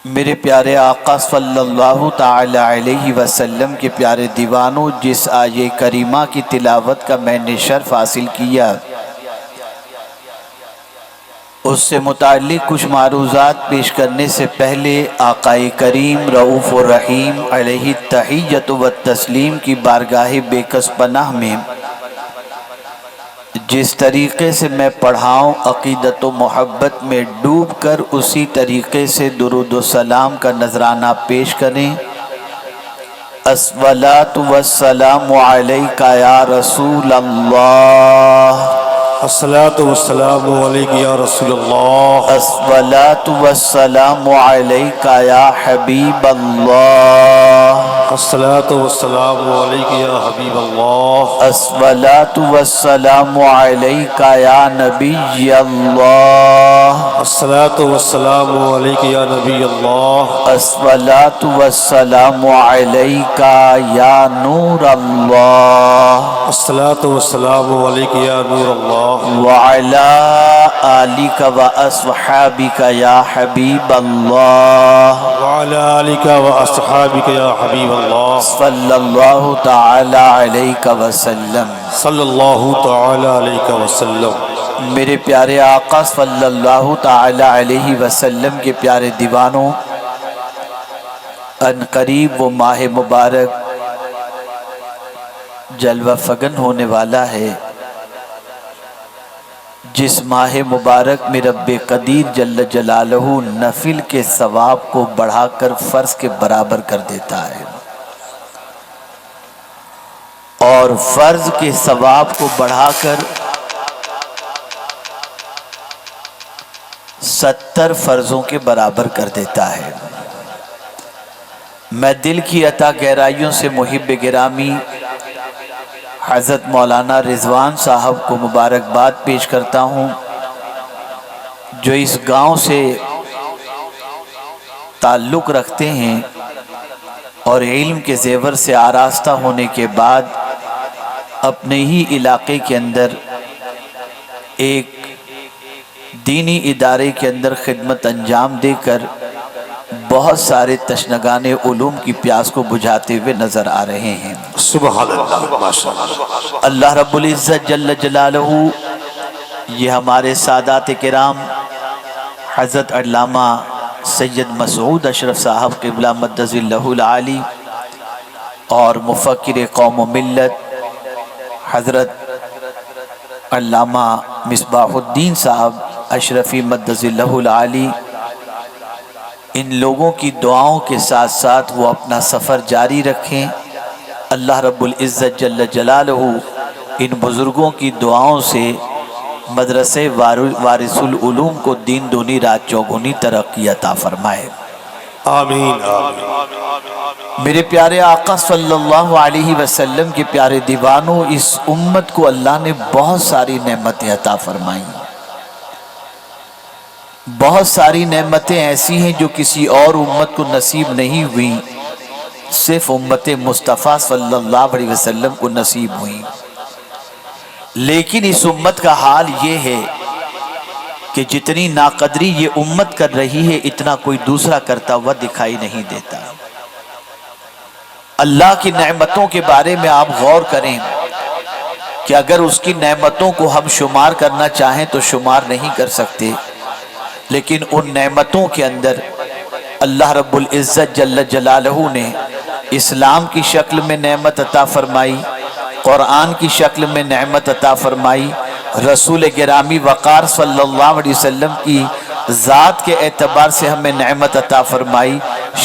میرے پیارے آقا صلی اللہ تعالی علیہ وسلم کے پیارے دیوانوں، جس آیے کریمہ کی تلاوت کا میں نے شرف حاصل کیا، اس سے متعلق کچھ معروضات پیش کرنے سے پہلے آقا کریم رؤوف الرحیم علیہ التحیۃ والتسلیم کی بارگاہ بے کس پناہ میں جس طریقے سے میں پڑھاؤں، عقیدت و محبت میں ڈوب کر اسی طریقے سے درود و سلام کا نذرانہ پیش کریں۔ الصلاۃ والسلام علیک یا رسول اللہ، الصلاۃ والسلام علیک یا رسول اللہ، الصلاۃ والسلام علیک یا حبیب اللہ، الصلاۃ والسلام علیک یا حبیب اللہ، الصلاۃ والسلام علیک یا نبی اللہ، الصلاۃ والسلام علیک یا نبی اللہ، الصلاۃ والسلام علیک یا نور اللہ، الصلاۃ والسلام علیک یا نور اللہ، وعلی آلک و اصحابک یا حبیب اللہ، وعلی آلک و اصحابک یا حبیب اللہ، صلی اللہ تعالی علیہ وسلم۔ صلی اللہ تعالی علیہ وسلم۔ میرے پیارے آقا صلی اللہ تعالی علیہ وسلم کے پیارے دیوانوں، ان قریب وہ ماہ مبارک جلوہ فگن ہونے والا ہے، جس ماہ مبارک میں رب قدیر جل جلالہ نفل کے ثواب کو بڑھا کر فرض کے برابر کر دیتا ہے، اور فرض کے ثواب کو بڑھا کر 70 فرضوں کے برابر کر دیتا ہے۔ میں دل کی عطا گہرائیوں سے محب گرامی حضرت مولانا رضوان صاحب کو مبارکباد پیش کرتا ہوں، جو اس گاؤں سے تعلق رکھتے ہیں اور علم کے زیور سے آراستہ ہونے کے بعد اپنے ہی علاقے کے اندر ایک دینی ادارے کے اندر خدمت انجام دے کر بہت سارے تشنگان علوم کی پیاس کو بجھاتے ہوئے نظر آ رہے ہیں۔ سبحان اللہ، ماشاءاللہ۔ اللہ رب العزت جل جلالہ یہ ہمارے سادات کرام حضرت علامہ سید مسعود اشرف صاحب قبلہ مدظ اللہ العالی اور مفکر قوم و ملت حضرت علامہ مصباح الدین صاحب اشرفی مدظ اللہ العالی، ان لوگوں کی دعاؤں کے ساتھ ساتھ وہ اپنا سفر جاری رکھیں۔ اللہ رب العزت جل جلالہ ان بزرگوں کی دعاؤں سے مدرسے وارث العلوم کو دین دونی رات چوگنی ترقی عطا فرمائے، آمین آمین۔ میرے پیارے آقا صلی اللہ علیہ وسلم کے پیارے دیوانوں، اس امت کو اللہ نے بہت ساری نعمتیں عطا فرمائیں، بہت ساری نعمتیں ایسی ہیں جو کسی اور امت کو نصیب نہیں ہوئی، صرف امت مصطفیٰ صلی اللہ علیہ وسلم کو نصیب ہوئی۔ لیکن اس امت کا حال یہ ہے کہ جتنی ناقدری یہ امت کر رہی ہے، اتنا کوئی دوسرا کرتا ہوا دکھائی نہیں دیتا۔ اللہ کی نعمتوں کے بارے میں آپ غور کریں کہ اگر اس کی نعمتوں کو ہم شمار کرنا چاہیں تو شمار نہیں کر سکتے، لیکن ان نعمتوں کے اندر اللہ رب العزت جل جلالہ نے اسلام کی شکل میں نعمت عطا فرمائی، قرآن کی شکل میں نعمت عطا فرمائی، رسول گرامی وقار صلی اللہ علیہ وسلم کی ذات کے اعتبار سے ہمیں نعمت عطا فرمائی،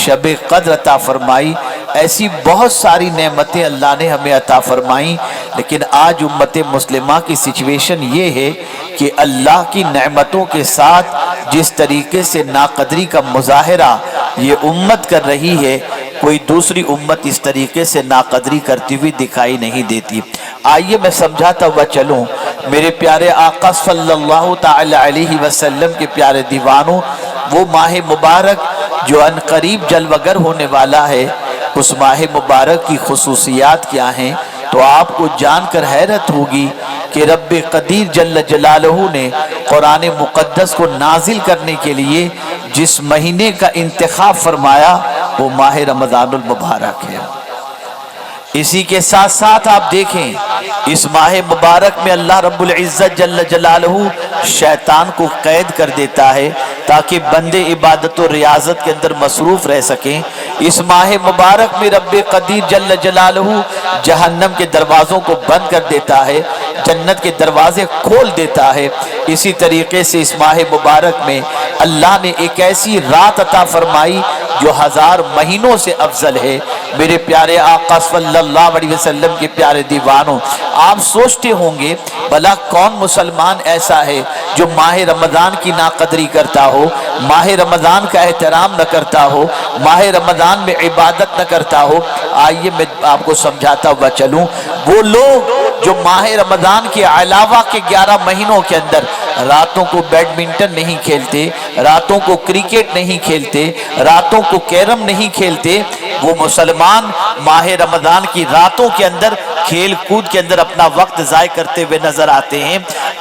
شب قدر عطا فرمائی، ایسی بہت ساری نعمتیں اللہ نے ہمیں عطا فرمائیں۔ لیکن آج امت مسلمہ کی سچویشن یہ ہے کہ اللہ کی نعمتوں کے ساتھ جس طریقے سے ناقدری کا مظاہرہ یہ امت کر رہی ہے، کوئی دوسری امت اس طریقے سے ناقدری کرتی ہوئی دکھائی نہیں دیتی۔ آئیے میں سمجھاتا ہوا چلوں، میرے پیارے آقا صلی اللہ تعالی علیہ وسلم کے پیارے دیوانوں، وہ ماہ مبارک جو ان قریب جلوگر ہونے والا ہے، اس ماہ مبارک کی خصوصیات کیا ہیں تو آپ کو جان کر حیرت ہوگی کہ رب قدیر جل جلالہ نے قرآن مقدس کو نازل کرنے کے لیے جس مہینے کا انتخاب فرمایا وہ ماہ رمضان المبارک ہے۔ اسی کے ساتھ ساتھ آپ دیکھیں اس ماہ مبارک میں اللہ رب العزت جل جلالہ شیطان کو قید کر دیتا ہے تاکہ بندے عبادت و ریاضت کے اندر مصروف رہ سکیں۔ اس ماہ مبارک میں رب قدیر جل جلالہ جہنم کے دروازوں کو بند کر دیتا ہے، جنت کے دروازے کھول دیتا ہے۔ اسی طریقے سے اس ماہ مبارک میں اللہ نے ایک ایسی رات عطا فرمائی جو 1000 مہینوں سے افضل ہے۔ میرے پیارے آقا صلی اللہ علیہ وسلم کے پیارے دیوانوں، آپ سوچتے ہوں گے بھلا کون مسلمان ایسا ہے جو ماہ رمضان کی ناقدری کرتا ہو، ماہ رمضان کا احترام نہ کرتا ہو، ماہ رمضان میں عبادت نہ کرتا ہو۔ آئیے میں آپ کو سمجھاتا ہوا چلوں، وہ لوگ جو ماہ رمضان کے علاوہ کے 11 مہینوں کے اندر راتوں کو بیڈمنٹن نہیں کھیلتے، راتوں کو کرکٹ نہیں کھیلتے، راتوں کو کیرم نہیں کھیلتے، وہ مسلمان ماہ رمضان کی راتوں کے اندر کھیل کود کے اندر اپنا وقت ضائع کرتے ہوئے نظر آتے ہیں۔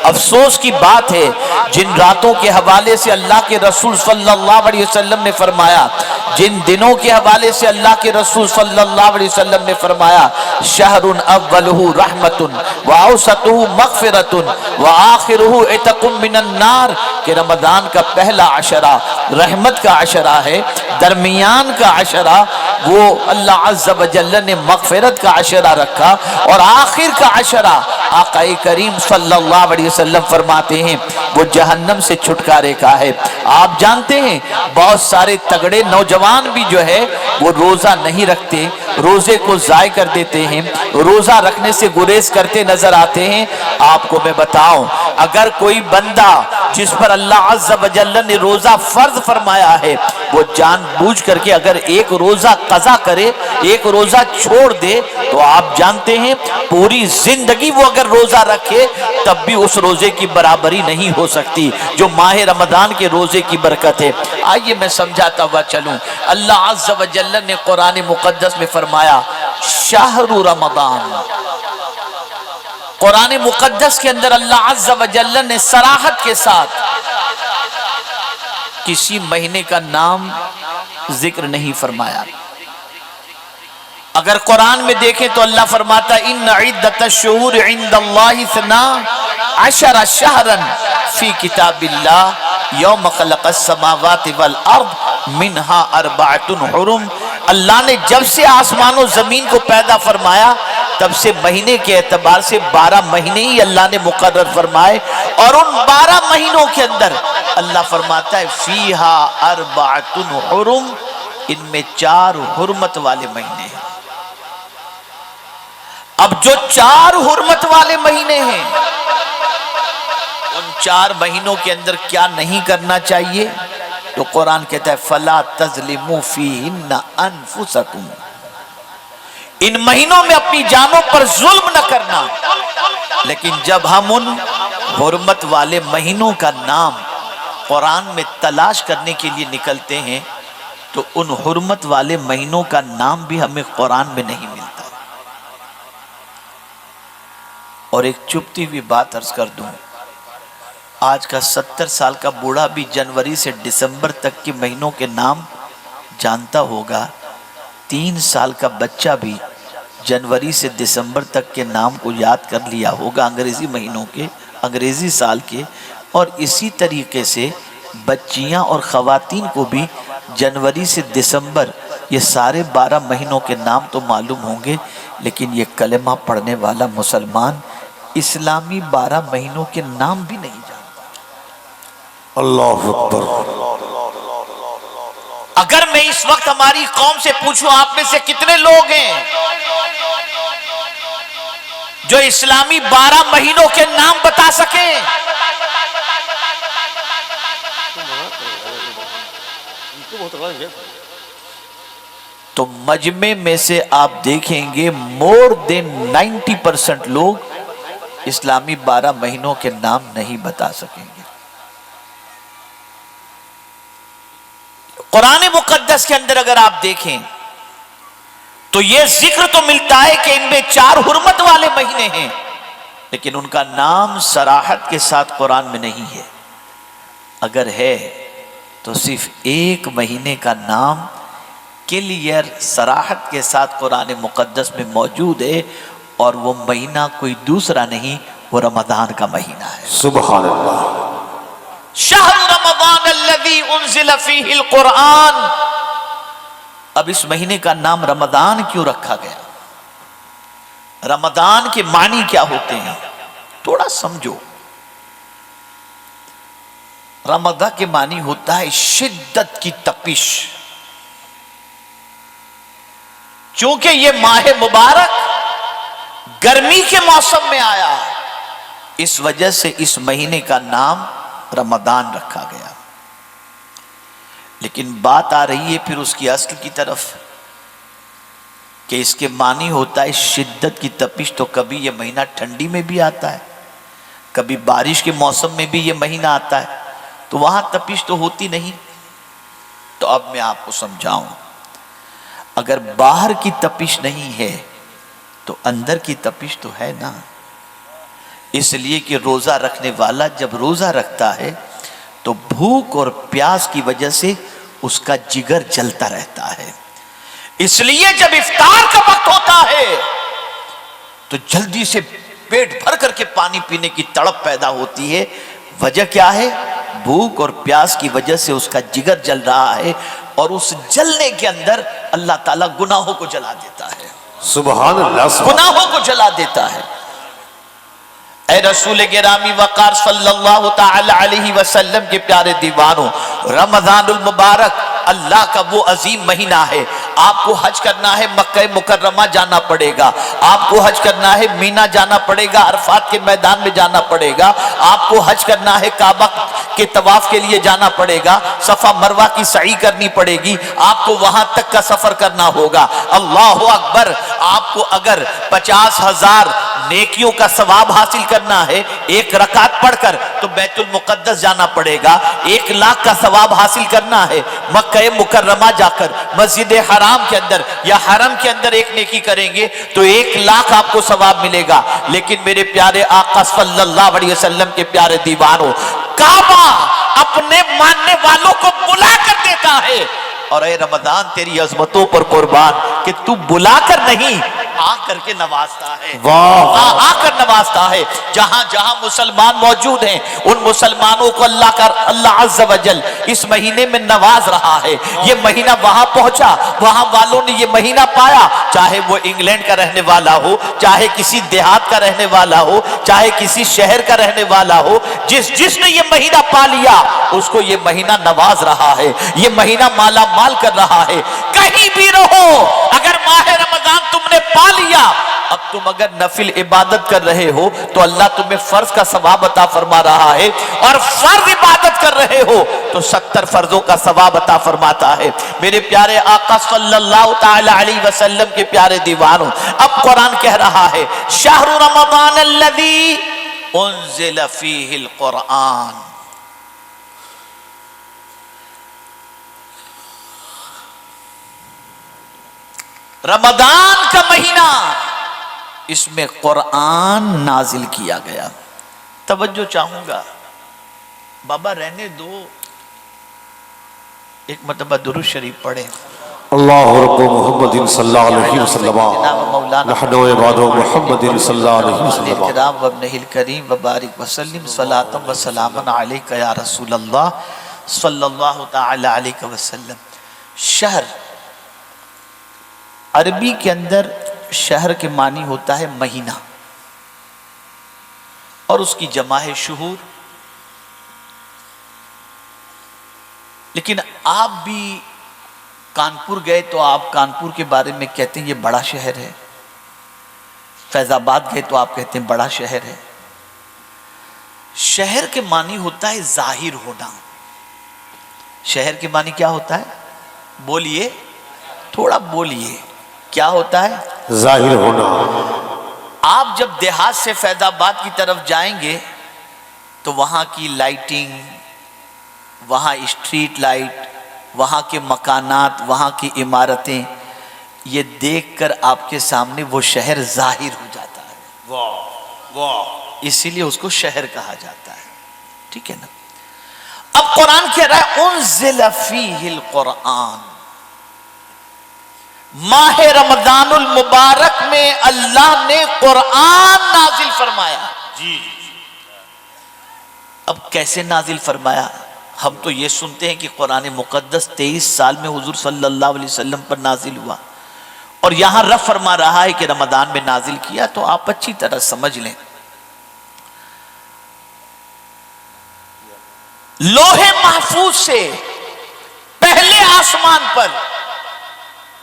افسوس کی بات ہے جن راتوں کے حوالے سے اللہ کے رسول صلی اللہ علیہ وسلم نے فرمایا، جن دنوں کے حوالے سے اللہ کے رسول صلی اللہ علیہ وسلم نے فرمایا شہر اولہ رحمت واوسطہ مغفرۃ وآخرہ عتق من النار، کہ رمضان کا پہلا عشرہ رحمت کا عشرہ ہے، درمیان کا عشرہ وہ اللہ عز و جل نے مغفرت کا عشرہ رکھا، اور آخر کا عشرہ آقا کریم صلی اللہ علیہ وسلم فرماتے ہیں وہ جہنم سے چھٹکارے کا ہے۔ آپ جانتے ہیں بہت سارے تگڑے نوجوان بھی جو ہے وہ روزہ نہیں رکھتے، روزے کو ضائع کر دیتے ہیں، روزہ رکھنے سے گریز کرتے نظر آتے ہیں۔ آپ کو میں بتاؤں، اگر کوئی بندہ جس پر اللہ عز و جل نے روزہ فرض فرمایا ہے وہ جان بوجھ کر کے اگر ایک روزہ قضا کرے، ایک روزہ چھوڑ دے، تو آپ جانتے ہیں پوری زندگی وہ اگر روزہ رکھے تب بھی اس روزے کی برابری نہیں ہو سکتی جو ماہ رمضان کے روزے کی برکت ہے۔ آئیے میں سمجھاتا ہوا چلوں، اللہ عز و جل نے قرآن مقدس میں فرمایا شہر رمضان، قرآن مقدس کے اندر اللہ عز و جل نے صراحت کے ساتھ کسی مہینے کا نام ذکر نہیں فرمایا۔ اگر قرآن میں دیکھیں تو اللہ فرماتا ان عدت الشہور عند اللہ 12 شہرا فی کتاب اللہ یوم خلق السماوات والارض منہا 4 حرم۔ اللہ نے جب سے آسمان و زمین کو پیدا فرمایا تب سے مہینے کے اعتبار سے 12 مہینے ہی اللہ نے مقرر فرمائے، اور ان 12 مہینوں کے اندر اللہ فرماتا ہے فیہا 4 حرم، ان میں 4 حرمت والے مہینے ہیں۔ اب جو 4 حرمت والے مہینے ہیں ان 4 مہینوں کے اندر کیا نہیں کرنا چاہیے؟ تو قرآن کہتا ہے فَلَا تَظْلِمُوا فِيهِنَّ أَنفُسَكُمْ، ان مہینوں میں اپنی جانوں پر ظلم نہ کرنا۔ لیکن جب ہم ان حرمت والے مہینوں کا نام قرآن میں تلاش کرنے کے لیے نکلتے ہیں تو ان حرمت والے مہینوں کا نام بھی ہمیں قرآن میں نہیں ملتا۔ اور ایک چپتی ہوئی بات عرض کر دوں، آج کا 70 سال کا بوڑھا بھی جنوری سے دسمبر تک کے مہینوں کے نام جانتا ہوگا، 3 سال کا بچہ بھی جنوری سے دسمبر تک کے نام کو یاد کر لیا ہوگا، انگریزی مہینوں کے، انگریزی سال کے۔ اور اسی طریقے سے بچیاں اور خواتین کو بھی جنوری سے دسمبر یہ سارے 12 مہینوں کے نام تو معلوم ہوں گے، لیکن یہ کلمہ پڑھنے والا مسلمان اسلامی 12 مہینوں کے نام بھی نہیں جانتا۔ اللہ اکبر۔ اگر میں اس وقت ہماری قوم سے پوچھوں آپ میں سے کتنے لوگ ہیں جو اسلامی 12 مہینوں کے نام بتا سکیں؟ تو مجمع میں سے آپ دیکھیں گے مور دین 90% لوگ اسلامی 12 مہینوں کے نام نہیں بتا سکیں گے۔ قرآن مقدس کے اندر اگر آپ دیکھیں تو یہ ذکر تو ملتا ہے کہ ان میں 4 حرمت والے مہینے ہیں، لیکن ان کا نام صراحت کے ساتھ قرآن میں نہیں ہے۔ اگر ہے تو صرف ایک مہینے کا نام کلیئر صراحت کے ساتھ قرآن مقدس میں موجود ہے، اور وہ مہینہ کوئی دوسرا نہیں، وہ رمضان کا مہینہ ہے۔ سبحان اللہ۔ شہر رمضان الذی انزل فیہ القرآن۔ اب اس مہینے کا نام رمضان کیوں رکھا گیا؟ رمضان کے معنی کیا ہوتے ہیں؟ تھوڑا سمجھو۔ رمضان کے معنی ہوتا ہے شدت کی تپش۔ چونکہ یہ ماہ مبارک گرمی کے موسم میں آیا، اس وجہ سے اس مہینے کا نام رمضان رکھا گیا۔ لیکن بات آ رہی ہے پھر اس کی اصل کی طرف کہ اس کے معنی ہوتا ہے شدت کی تپش۔ تو کبھی یہ مہینہ ٹھنڈی میں بھی آتا ہے، کبھی بارش کے موسم میں بھی یہ مہینہ آتا ہے، تو وہاں تپش تو ہوتی نہیں۔ تو اب میں آپ کو سمجھاؤں، اگر باہر کی تپش نہیں ہے تو اندر کی تپش تو ہے نا۔ اس لیے کہ روزہ رکھنے والا جب روزہ رکھتا ہے تو بھوک اور پیاس کی وجہ سے اس کا جگر جلتا رہتا ہے۔ اس لیے جب افطار کا وقت ہوتا ہے تو جلدی سے پیٹ بھر کر کے پانی پینے کی تڑپ پیدا ہوتی ہے۔ وجہ کیا ہے؟ بھوک اور پیاس کی وجہ سے اس کا جگر جل رہا ہے، اور اس جلنے کے اندر اللہ تعالیٰ گناہوں کو جلا دیتا ہے۔ سبحان اللہ۔ گناہوں کو جلا دیتا ہے۔ اے رسول گرامی وقار صلی اللہ تعالی علیہ وسلم کے پیارے دیوانوں، رمضان المبارک اللہ کا وہ عظیم مہینہ ہے۔ آپ کو حج کرنا ہے مکہ مکرمہ جانا پڑے گا، آپ کو حج کرنا ہے مینا جانا پڑے گا، عرفات کے میدان میں جانا پڑے گا، آپ کو حج کرنا ہے کعبہ کے طواف کے لیے جانا پڑے گا، صفا مروہ کی سعی کرنی پڑے گی، آپ کو وہاں تک کا سفر کرنا ہوگا۔ اللہ اکبر۔ آپ کو اگر 50,000 نیکیوں کا ثواب حاصل کرنا ہے ایک رکعت پڑھ کر تو بیت المقدس جانا پڑے گا۔ 1,00,000 کا ثواب حاصل کرنا ہے مکہ مکرمہ جا کر مسجد حرام کے اندر یا حرم کے اندر ایک نیکی کریں گے تو 1,00,000 آپ کو ثواب ملے گا۔ لیکن میرے پیارے آقا صلی اللہ علیہ وسلم کے پیارے دیوانوں، کعبہ اپنے ماننے والوں کو بلا کر دیتا ہے، اور اے رمضان تیری عظمتوں پر قربان کہ تو بلا کر نہیں آ کر کے نوازتا ہے، آ کر نوازتا ہے۔ جہاں جہاں مسلمان موجود ہیں ان مسلمانوں کو اللہ عز و جل اس مہینے میں نواز رہا ہے۔ یہ مہینہ وہاں پہنچا، وہاں والوں نے یہ مہینہ پایا، چاہے وہ انگلینڈ کا رہنے والا ہو، چاہے کسی دیہات کا رہنے والا ہو، چاہے کسی شہر کا رہنے والا ہو، جس نے یہ مہینہ پا لیا اس کو یہ مہینہ نواز رہا ہے، یہ مہینہ مالا مال کر رہا ہے۔ کہیں بھی رہو، اگر ماہ رمضان تم نے پا لیا، اب تم اگر نفل عبادت کر رہے ہو تو اللہ تمہیں فرض کا ثواب عطا فرما رہا ہے، اور فرض عبادت کر رہے ہو تو 70 فرضوں کا ثواب عطا فرماتا ہے۔ میرے پیارے آقا صلی اللہ تعالی علیہ وسلم کے پیارے دیوانوں، اب قرآن کہہ رہا ہے شہر رمضان الذی انزل فیہ القرآن۔ رمضان کا مہینہ، اس میں قرآن نازل کیا گیا۔ توجہ چاہوں گا، بابا رہنے دو، ایک مرتبہ درود شریف پڑھیں۔ اللہ رب محمد صلی اللہ علیہ وسلم نحن عباد محمد صلی اللہ علیہ وسلم الکرام وابنہ الکریم وبارک وسلم صلاۃ و سلام علیک یا رسول اللہ صلی اللہ تعالی علیہ وسلم۔ شہر عربی کے اندر شہر کے معنی ہوتا ہے مہینہ، اور اس کی جمع ہے شہور۔ لیکن آپ بھی کانپور گئے تو آپ کانپور کے بارے میں کہتے ہیں یہ بڑا شہر ہے، فیض آباد گئے تو آپ کہتے ہیں بڑا شہر ہے۔ شہر کے معنی ہوتا ہے ظاہر ہونا۔ شہر کے معنی کیا ہوتا ہے؟ بولیے، تھوڑا بولیے، کیا ہوتا ہے؟ ظاہر ہونا۔ آپ جب دیہات سے فیض آباد کی طرف جائیں گے تو وہاں کی لائٹنگ، وہاں اسٹریٹ لائٹ، وہاں کے مکانات، وہاں کی عمارتیں، یہ دیکھ کر آپ کے سامنے وہ شہر ظاہر ہو جاتا ہے۔ واہ واہ، اسی لیے اس کو شہر کہا جاتا ہے، ٹھیک ہے نا؟ اب قرآن کہہ رہا ہے انزل فیہ القرآن، ماہ رمضان المبارک میں اللہ نے قرآن نازل فرمایا. جی اب کیسے نازل فرمایا؟ ہم تو یہ سنتے ہیں کہ قرآن مقدس 23 سال میں حضور صلی اللہ علیہ وسلم پر نازل ہوا، اور یہاں رب فرما رہا ہے کہ رمضان میں نازل کیا. تو آپ اچھی طرح سمجھ لیں، لوح محفوظ سے پہلے آسمان پر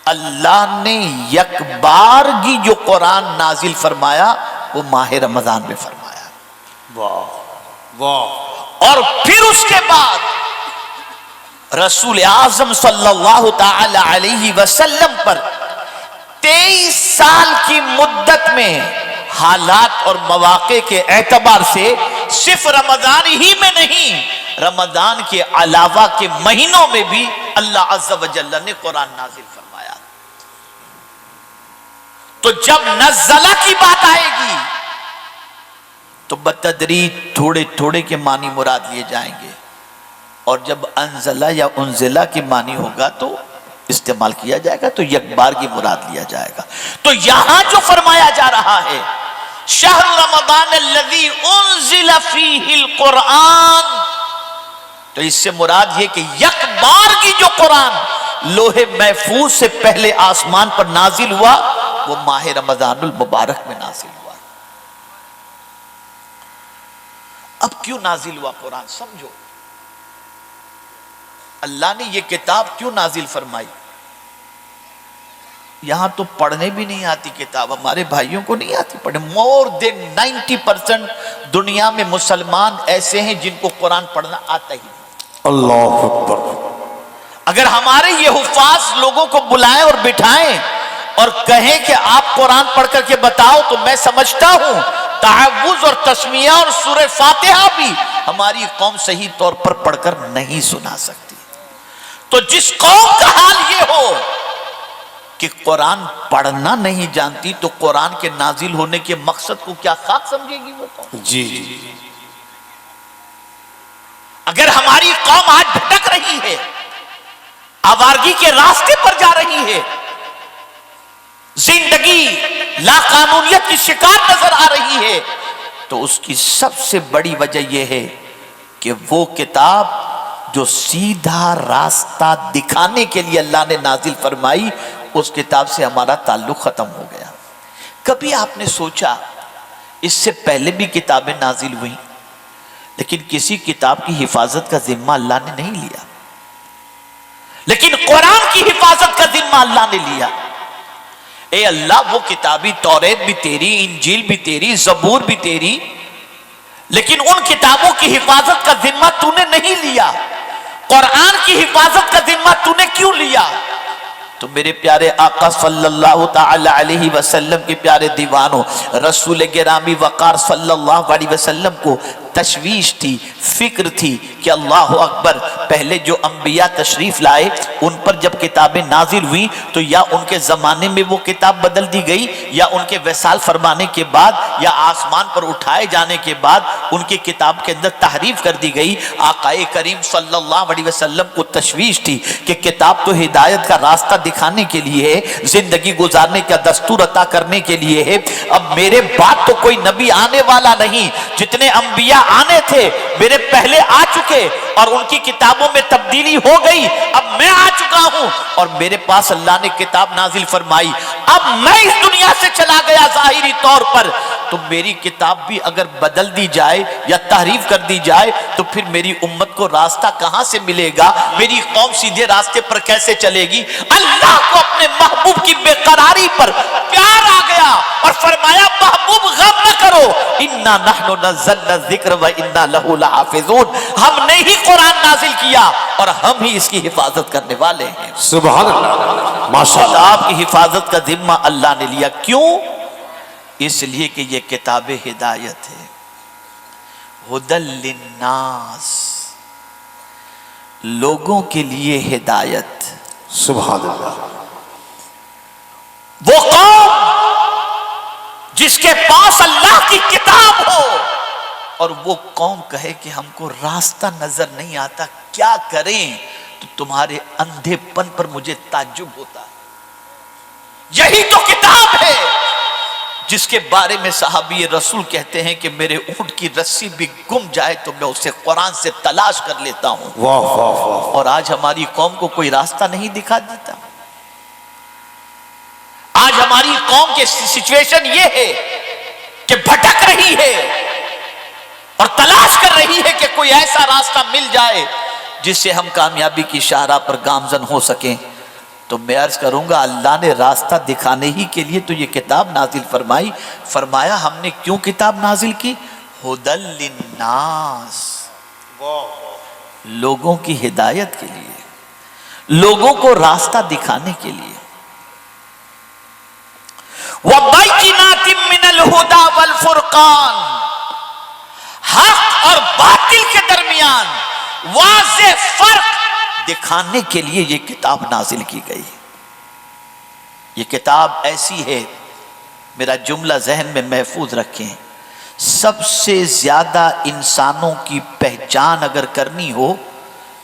اللہ نے یک بارگی جو قرآن نازل فرمایا وہ ماہ رمضان میں فرمایا. واہ واہ. اور پھر اس کے بعد رسول اعظم صلی اللہ تعالی علیہ وسلم پر 23 سال کی مدت میں حالات اور مواقع کے اعتبار سے صرف رمضان ہی میں نہیں، رمضان کے علاوہ کے مہینوں میں بھی اللہ عز و جل نے قرآن نازل فرمایا. تو جب نزلہ کی بات آئے گی تو بتدریج تھوڑے تھوڑے کے معنی مراد لیے جائیں گے، اور جب انزلہ یا انزلہ کے معنی ہوگا تو استعمال کیا جائے گا تو یک بار کی مراد لیا جائے گا. تو یہاں جو فرمایا جا رہا ہے شہر رمضان الذی انزل فیہ القرآن، تو اس سے مراد یہ کہ یک بار کی جو قرآن لوح محفوظ سے پہلے آسمان پر نازل ہوا وہ ماہ رمضان المبارک میں نازل ہوا. اب کیوں نازل ہوا قرآن سمجھو، اللہ نے یہ کتاب کیوں نازل فرمائی. یہاں تو پڑھنے بھی نہیں آتی کتاب، ہمارے بھائیوں کو نہیں آتی پڑھنے. مور دین 90% دنیا میں مسلمان ایسے ہیں جن کو قرآن پڑھنا آتا ہی نہیں. اللہ اکبر. اگر ہمارے یہ حفاظ لوگوں کو بلائیں اور بٹھائیں اور کہیں کہ آپ قرآن پڑھ کر کے بتاؤ تو میں سمجھتا ہوں تعوذ اور تسمیہ اور سورہ فاتحہ بھی ہماری قوم صحیح طور پر پڑھ کر نہیں سنا سکتی. تو جس قوم کا حال یہ ہو کہ قرآن پڑھنا نہیں جانتی تو قرآن کے نازل ہونے کے مقصد کو کیا خاک سمجھے گی وہ قوم؟ جی اگر ہماری قوم آج بھٹک رہی ہے، آوارگی کے راستے پر جا رہی ہے، زندگی لا قانونیت کی شکار نظر آ رہی ہے، تو اس کی سب سے بڑی وجہ یہ ہے کہ وہ کتاب جو سیدھا راستہ دکھانے کے لیے اللہ نے نازل فرمائی اس کتاب سے ہمارا تعلق ختم ہو گیا. کبھی آپ نے سوچا اس سے پہلے بھی کتابیں نازل ہوئیں لیکن کسی کتاب کی حفاظت کا ذمہ اللہ نے نہیں لیا، لیکن قرآن کی حفاظت کا ذمہ اللہ نے لیا. اے اللہ وہ کتابی توریت بھی تیری، انجیل بھی تیری، زبور بھی تیری، لیکن ان کتابوں کی حفاظت کا ذمہ تو نے نہیں لیا. قرآن کی حفاظت کا ذمہ تو نے کیوں لیا؟ تو میرے پیارے آقا صلی اللہ تعالی علیہ وسلم کے پیارے دیوانوں، رسول گرامی وقار صلی اللہ علیہ وسلم کو تشویش تھی، فکر تھی کہ اللہ اکبر، پہلے جو انبیاء تشریف لائے ان پر جب کتابیں نازل ہوئی تو یا ان کے زمانے میں وہ کتاب بدل دی گئی، یا ان کے وصال فرمانے کے بعد یا آسمان پر اٹھائے جانے کے بعد ان کی کتاب کے اندر تحریف کر دی گئی. آقا کریم صلی اللہ علیہ وسلم کو تشویش تھی کہ کتاب تو ہدایت کا راستہ دکھانے کے لیے ہے، زندگی گزارنے کا دستور عطا کرنے کے لیے ہے. اب میرے بعد تو کوئی نبی آنے والا نہیں، جتنے انبیاء آنے تھے میرے پہلے آ چکے اور ان کی کتابوں میں تبدیلی ہو گئی. اب میں آ چکا ہوں اور میرے پاس اللہ نے کتاب نازل فرمائی. اب میں اس دنیا سے چلا گیا ظاہری طور پر، تو میری کتاب بھی اگر بدل دی جائے یا تحریف کر دی جائے تو پھر میری امت کو راستہ کہاں سے ملے گا؟ میری قوم سیدھے راستے پر کیسے چلے گی؟ اللہ کو اپنے محبوب کی بے قراری پر پیار آ گیا اور فرمایا محبوب غم نہ کرو، انا نحن نزلنا الذکر و انا لہ لحافظون. ہم نے ہی قرآن نازل کیا اور ہم ہی اس کی حفاظت کرنے والے ہیں. سبحان اللہ، ماشاء اللہ. آپ کی حفاظت کا ذمہ اللہ نے لیا. کیوں؟ اس لیے کہ یہ کتاب ہدایت ہے، ہدی للناس، لوگوں کے لیے ہدایت. سبحان اللہ. وہ قوم جس کے پاس اللہ کی کتاب ہو اور وہ قوم کہے کہ ہم کو راستہ نظر نہیں آتا، کیا کریں، تو تمہارے اندھے پن پر مجھے تعجب ہوتا ہے۔ یہی تو کتاب ہے جس کے بارے میں صحابی رسول کہتے ہیں کہ میرے اونٹ کی رسی بھی گم جائے تو میں اسے قرآن سے تلاش کر لیتا ہوں۔ واہ واہ واہ، اور آج ہماری قوم کو کوئی راستہ نہیں دکھا دیتا۔ آج ہماری قوم کے سچویشن یہ ہے کہ بھٹک رہی ہے اور تلاش کر رہی ہے کہ کوئی ایسا راستہ مل جائے جس سے ہم کامیابی کی شاہراہ پر گامزن ہو سکیں۔ تو میں عرض کروں گا اللہ نے راستہ دکھانے ہی کے لیے تو یہ کتاب نازل فرمائی۔ فرمایا ہم نے کیوں کتاب نازل کی؟ ہدی للناس، لوگوں کی ہدایت کے لیے، لوگوں کو راستہ دکھانے کے لیے۔ وَبَيِّنَاتٍ مِّنَ الْهُدَى وَالْفُرْقَانِ، حق اور باطل کے درمیان واضح فرق دکھانے کے لیے یہ کتاب نازل کی گئی۔ یہ کتاب ایسی ہے، میرا جملہ ذہن میں محفوظ رکھیں، سب سے زیادہ انسانوں کی پہچان اگر کرنی ہو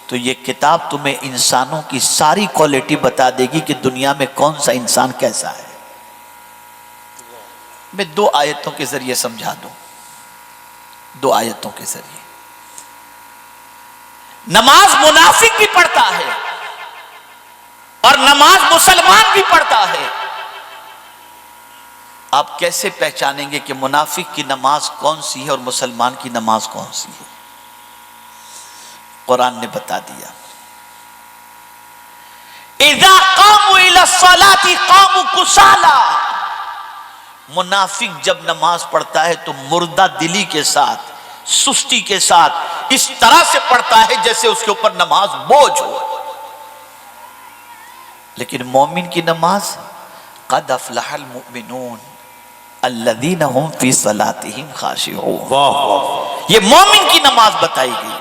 تو یہ کتاب تمہیں انسانوں کی ساری کوالٹی بتا دے گی کہ دنیا میں کون سا انسان کیسا ہے۔ میں 2 آیتوں کے ذریعے سمجھا دوں، 2 آیتوں کے ذریعے۔ نماز منافق بھی پڑھتا ہے اور نماز مسلمان بھی پڑھتا ہے۔ آپ کیسے پہچانیں گے کہ منافق کی نماز کون سی ہے اور مسلمان کی نماز کون سی ہے؟ قرآن نے بتا دیا، اذا قاموا الى الصلاة قاموا کسالى، منافق جب نماز پڑھتا ہے تو مردہ دلی کے ساتھ، سستی کے ساتھ، اس طرح سے پڑھتا ہے جیسے اس کے اوپر نماز بوجھ ہو۔ لیکن مومن کی نماز، قد افلح المؤمنون الذین هم فی صلاتهم خاشعون، واہ واہ، یہ مومن کی نماز بتائی گئی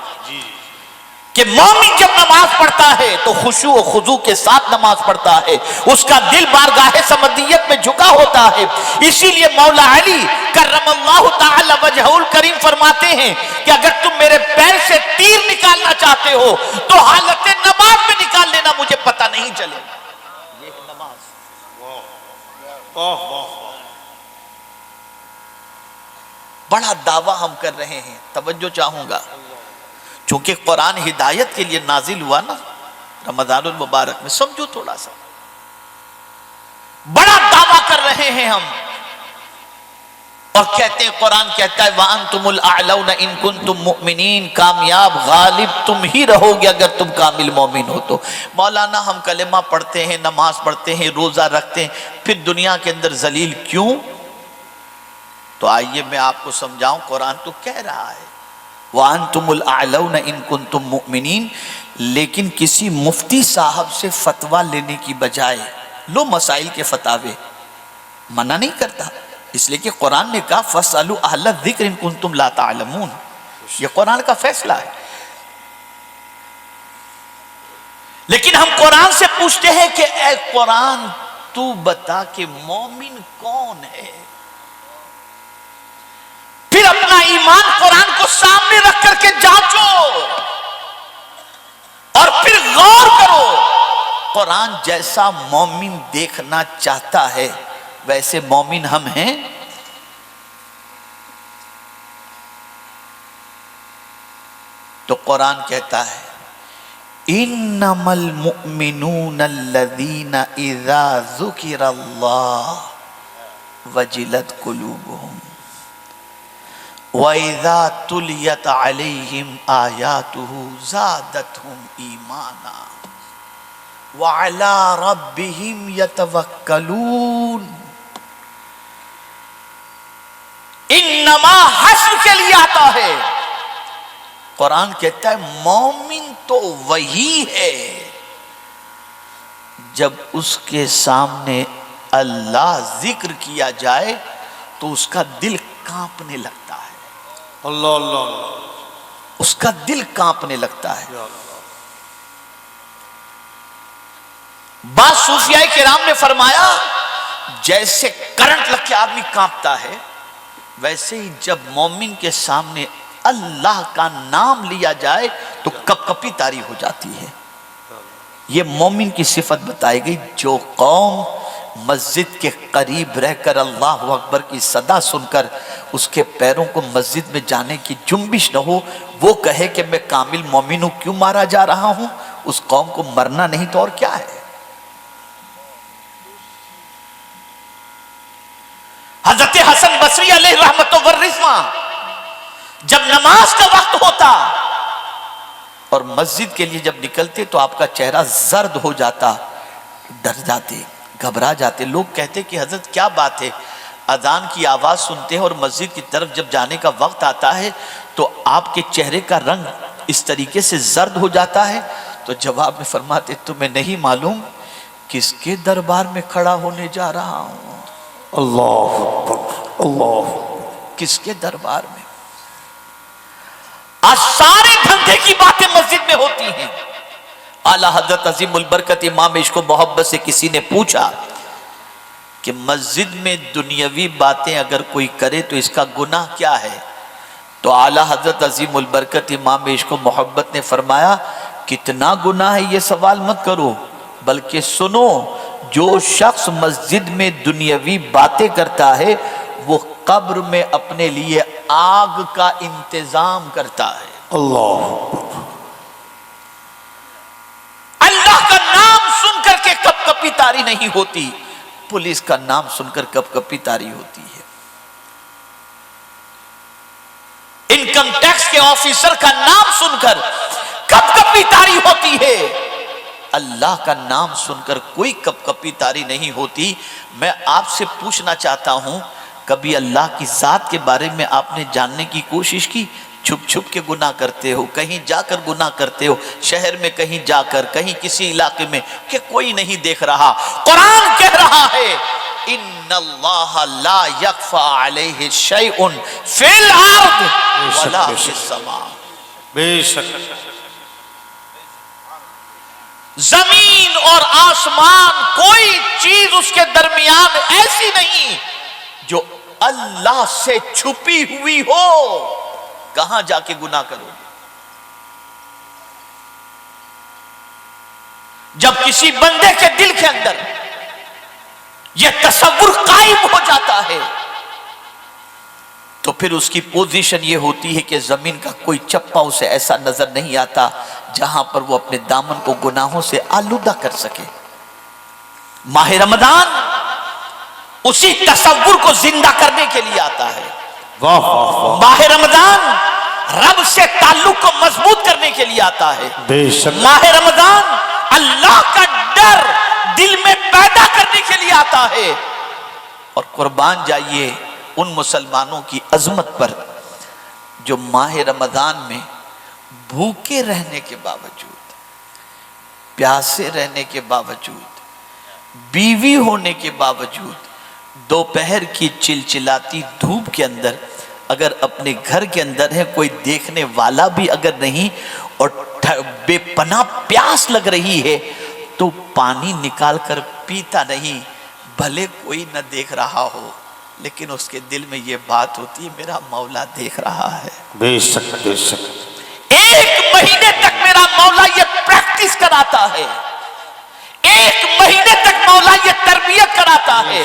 کہ مومن جب نماز پڑھتا ہے تو خشوع و خضوع کے ساتھ نماز پڑھتا ہے، اس کا دل بارگاہ سمدیت میں جھکا ہوتا ہے۔ اسی لیے مولا علی کرم اللہ تعالی وجہہ الکریم فرماتے ہیں کہ اگر تم میرے پیر سے تیر نکالنا چاہتے ہو تو حالت نماز میں نکال لینا، مجھے پتہ نہیں چلے۔ یہ نماز واہ واہ، بڑا دعویٰ ہم کر رہے ہیں، توجہ چاہوں گا، چونکہ قرآن ہدایت کے لیے نازل ہوا نا رمضان المبارک میں، سمجھو تھوڑا سا، بڑا دعویٰ کر رہے ہیں ہم اور کہتے ہیں، قرآن کہتا ہے وَأَنْتُمُ الْأَعْلَوْنَ إِن كُنْتُم مُؤْمِنِينَ، کامیاب غالب تم ہی رہو گے اگر تم کامل مومن ہو تو۔ مولانا ہم کلمہ پڑھتے ہیں، نماز پڑھتے ہیں، روزہ رکھتے ہیں، پھر دنیا کے اندر ذلیل کیوں؟ تو آئیے میں آپ کو سمجھاؤں، قرآن تو کہہ رہا ہے وَأَنْتُمُ الْأَعْلَوْنَ إِن كُنْتُم مُؤْمِنِينَ، لیکن کسی مفتی صاحب سے فتویٰ لینے کی بجائے لو مسائل کے فتاوے، منع نہیں کرتا، اس لیے کہ قرآن نے کہا فَاسْأَلُوا أَهْلَ الذِّكْرِ إِن كُنْتُمْ لَا تَعْلَمُونَ، یہ قرآن کا فیصلہ ہے۔ لیکن ہم قرآن سے پوچھتے ہیں کہ اے قرآن تو بتا کہ مومن کون ہے؟ پھر اپنا ایمان قرآن کو سامنے رکھ کر کے جانچو اور پھر غور کرو، قرآن جیسا مومن دیکھنا چاہتا ہے ویسے مومن ہم ہیں؟ تو قرآن کہتا ہے انما المؤمنون الذین اذا ذکر اللہ وجلت قلوبهم وَإِذَا تُلِيَتْ عَلَيْهِمْ آيَاتُهُ زَادَتْهُمْ إِيمَانًا وَعَلَى رَبِّهِمْ يَتَوَكَّلُونَ۔ انما حسب کے لیے آتا ہے، قرآن کہتا ہے مومن تو وہی ہے جب اس کے سامنے اللہ ذکر کیا جائے تو اس کا دل کانپنے لگتا ہے، اللہ اللہ اللہ، اس کا دل کانپنے لگتا ہے۔ بعض صوفیاء کرام نے فرمایا جیسے کرنٹ لگ کے آدمی کانپتا ہے، ویسے ہی جب مومن کے سامنے اللہ کا نام لیا جائے تو کپ کپی طاری ہو جاتی ہے. یہ مومن کی صفت بتائی گئی. جو قوم مسجد کے قریب رہ کر اللہ اکبر کی صدا سن کر اس کے پیروں کو مسجد میں جانے کی جنبش نہ ہو، وہ کہے کہ میں کامل مومن ہوں، کیوں مارا جا رہا ہوں؟ اس قوم کو مرنا نہیں تو اور کیا ہے. حضرت حسن بصری علیہ رحمت و رضوان جب نماز کا وقت ہوتا اور مسجد کے لیے جب نکلتے تو آپ کا چہرہ زرد ہو جاتا، ڈر جاتے، گھبرا جاتے. لوگ کہتے کہ حضرت کیا بات ہے، اذان کی آواز سنتے ہیں اور مسجد کی طرف جب جانے کا وقت آتا ہے تو آپ کے چہرے کا رنگ اس طریقے سے زرد ہو جاتا ہے. تو جواب میں فرماتے تمہیں نہیں معلوم کس کے دربار میں کھڑا ہونے جا رہا ہوں. اللہ اکبر، اللہ کس کے دربار میں. آج سارے دھندے کی باتیں مسجد میں ہوتی ہیں. اعلیٰ حضرت عظیم البرکت امام عشق و محبت سے کسی نے پوچھا کہ مسجد میں دنیاوی باتیں اگر کوئی کرے تو اس کا گناہ کیا ہے؟ تو اعلیٰ حضرت عظیم البرکت امام عشق و محبت نے فرمایا کتنا گناہ ہے یہ سوال مت کرو، بلکہ سنو، جو شخص مسجد میں دنیاوی باتیں کرتا ہے وہ قبر میں اپنے لیے آگ کا انتظام کرتا ہے. اللہ اللہ کا نام سن کر کے کپ کپی طاری نہیں ہوتی، پولیس کا نام سن کر کپ کپی طاری ہوتی ہے. انکم ٹیکس کے آفیسر کا نام سن کر کپ کپی طاری ہوتی ہے. اللہ کا نام سن کر کوئی کپ کپی طاری نہیں ہوتی. میں آپ سے پوچھنا چاہتا ہوں، کبھی اللہ کی ذات کے بارے میں آپ نے جاننے کی کوشش کی؟ چھپ چھپ کے گناہ کرتے ہو، کہیں جا کر گناہ کرتے ہو، شہر میں کہیں جا کر، کہیں کسی علاقے میں کہ کوئی نہیں دیکھ رہا. قرآن کہہ رہا ہے ان اللہ لا یخفی علیہ شیء فی الارض ولا فی السماء. بے شک زمین اور آسمان کوئی چیز اس کے درمیان ایسی نہیں جو اللہ سے چھپی ہوئی ہو. کہاں جا کے گناہ کرو گے؟ جب کسی بندے کے دل کے اندر یہ تصور قائم ہو جاتا ہے تو پھر اس کی پوزیشن یہ ہوتی ہے کہ زمین کا کوئی چپا اسے ایسا نظر نہیں آتا جہاں پر وہ اپنے دامن کو گناہوں سے آلودہ کر سکے. ماہ رمضان اسی تصور کو زندہ کرنے کے لیے آتا ہے. واہ واہ واہ، ماہ رمضان رب سے تعلق کو مضبوط کرنے کے لیے آتا ہے. بے شک ماہ رمضان اللہ کا ڈر دل میں پیدا کرنے کے لیے آتا ہے. اور قربان جائیے ان مسلمانوں کی عظمت پر جو ماہ رمضان میں بھوکے رہنے کے باوجود، پیاسے رہنے کے باوجود، بیوی ہونے کے باوجود دوپہر کی چلچلاتی دھوپ کے اندر اگر اپنے گھر کے اندر ہے، کوئی دیکھنے والا بھی اگر نہیں اور بے پناہ پیاس لگ رہی ہے تو پانی نکال کر پیتا نہیں، بھلے کوئی نہ دیکھ رہا ہو لیکن اس کے دل میں یہ بات ہوتی ہے میرا مولا دیکھ رہا ہے. بے شک بے شک. ایک مہینے تک میرا مولا یہ پریکٹس کراتا ہے، ایک مہینے تک مولا یہ تربیت کراتا ہے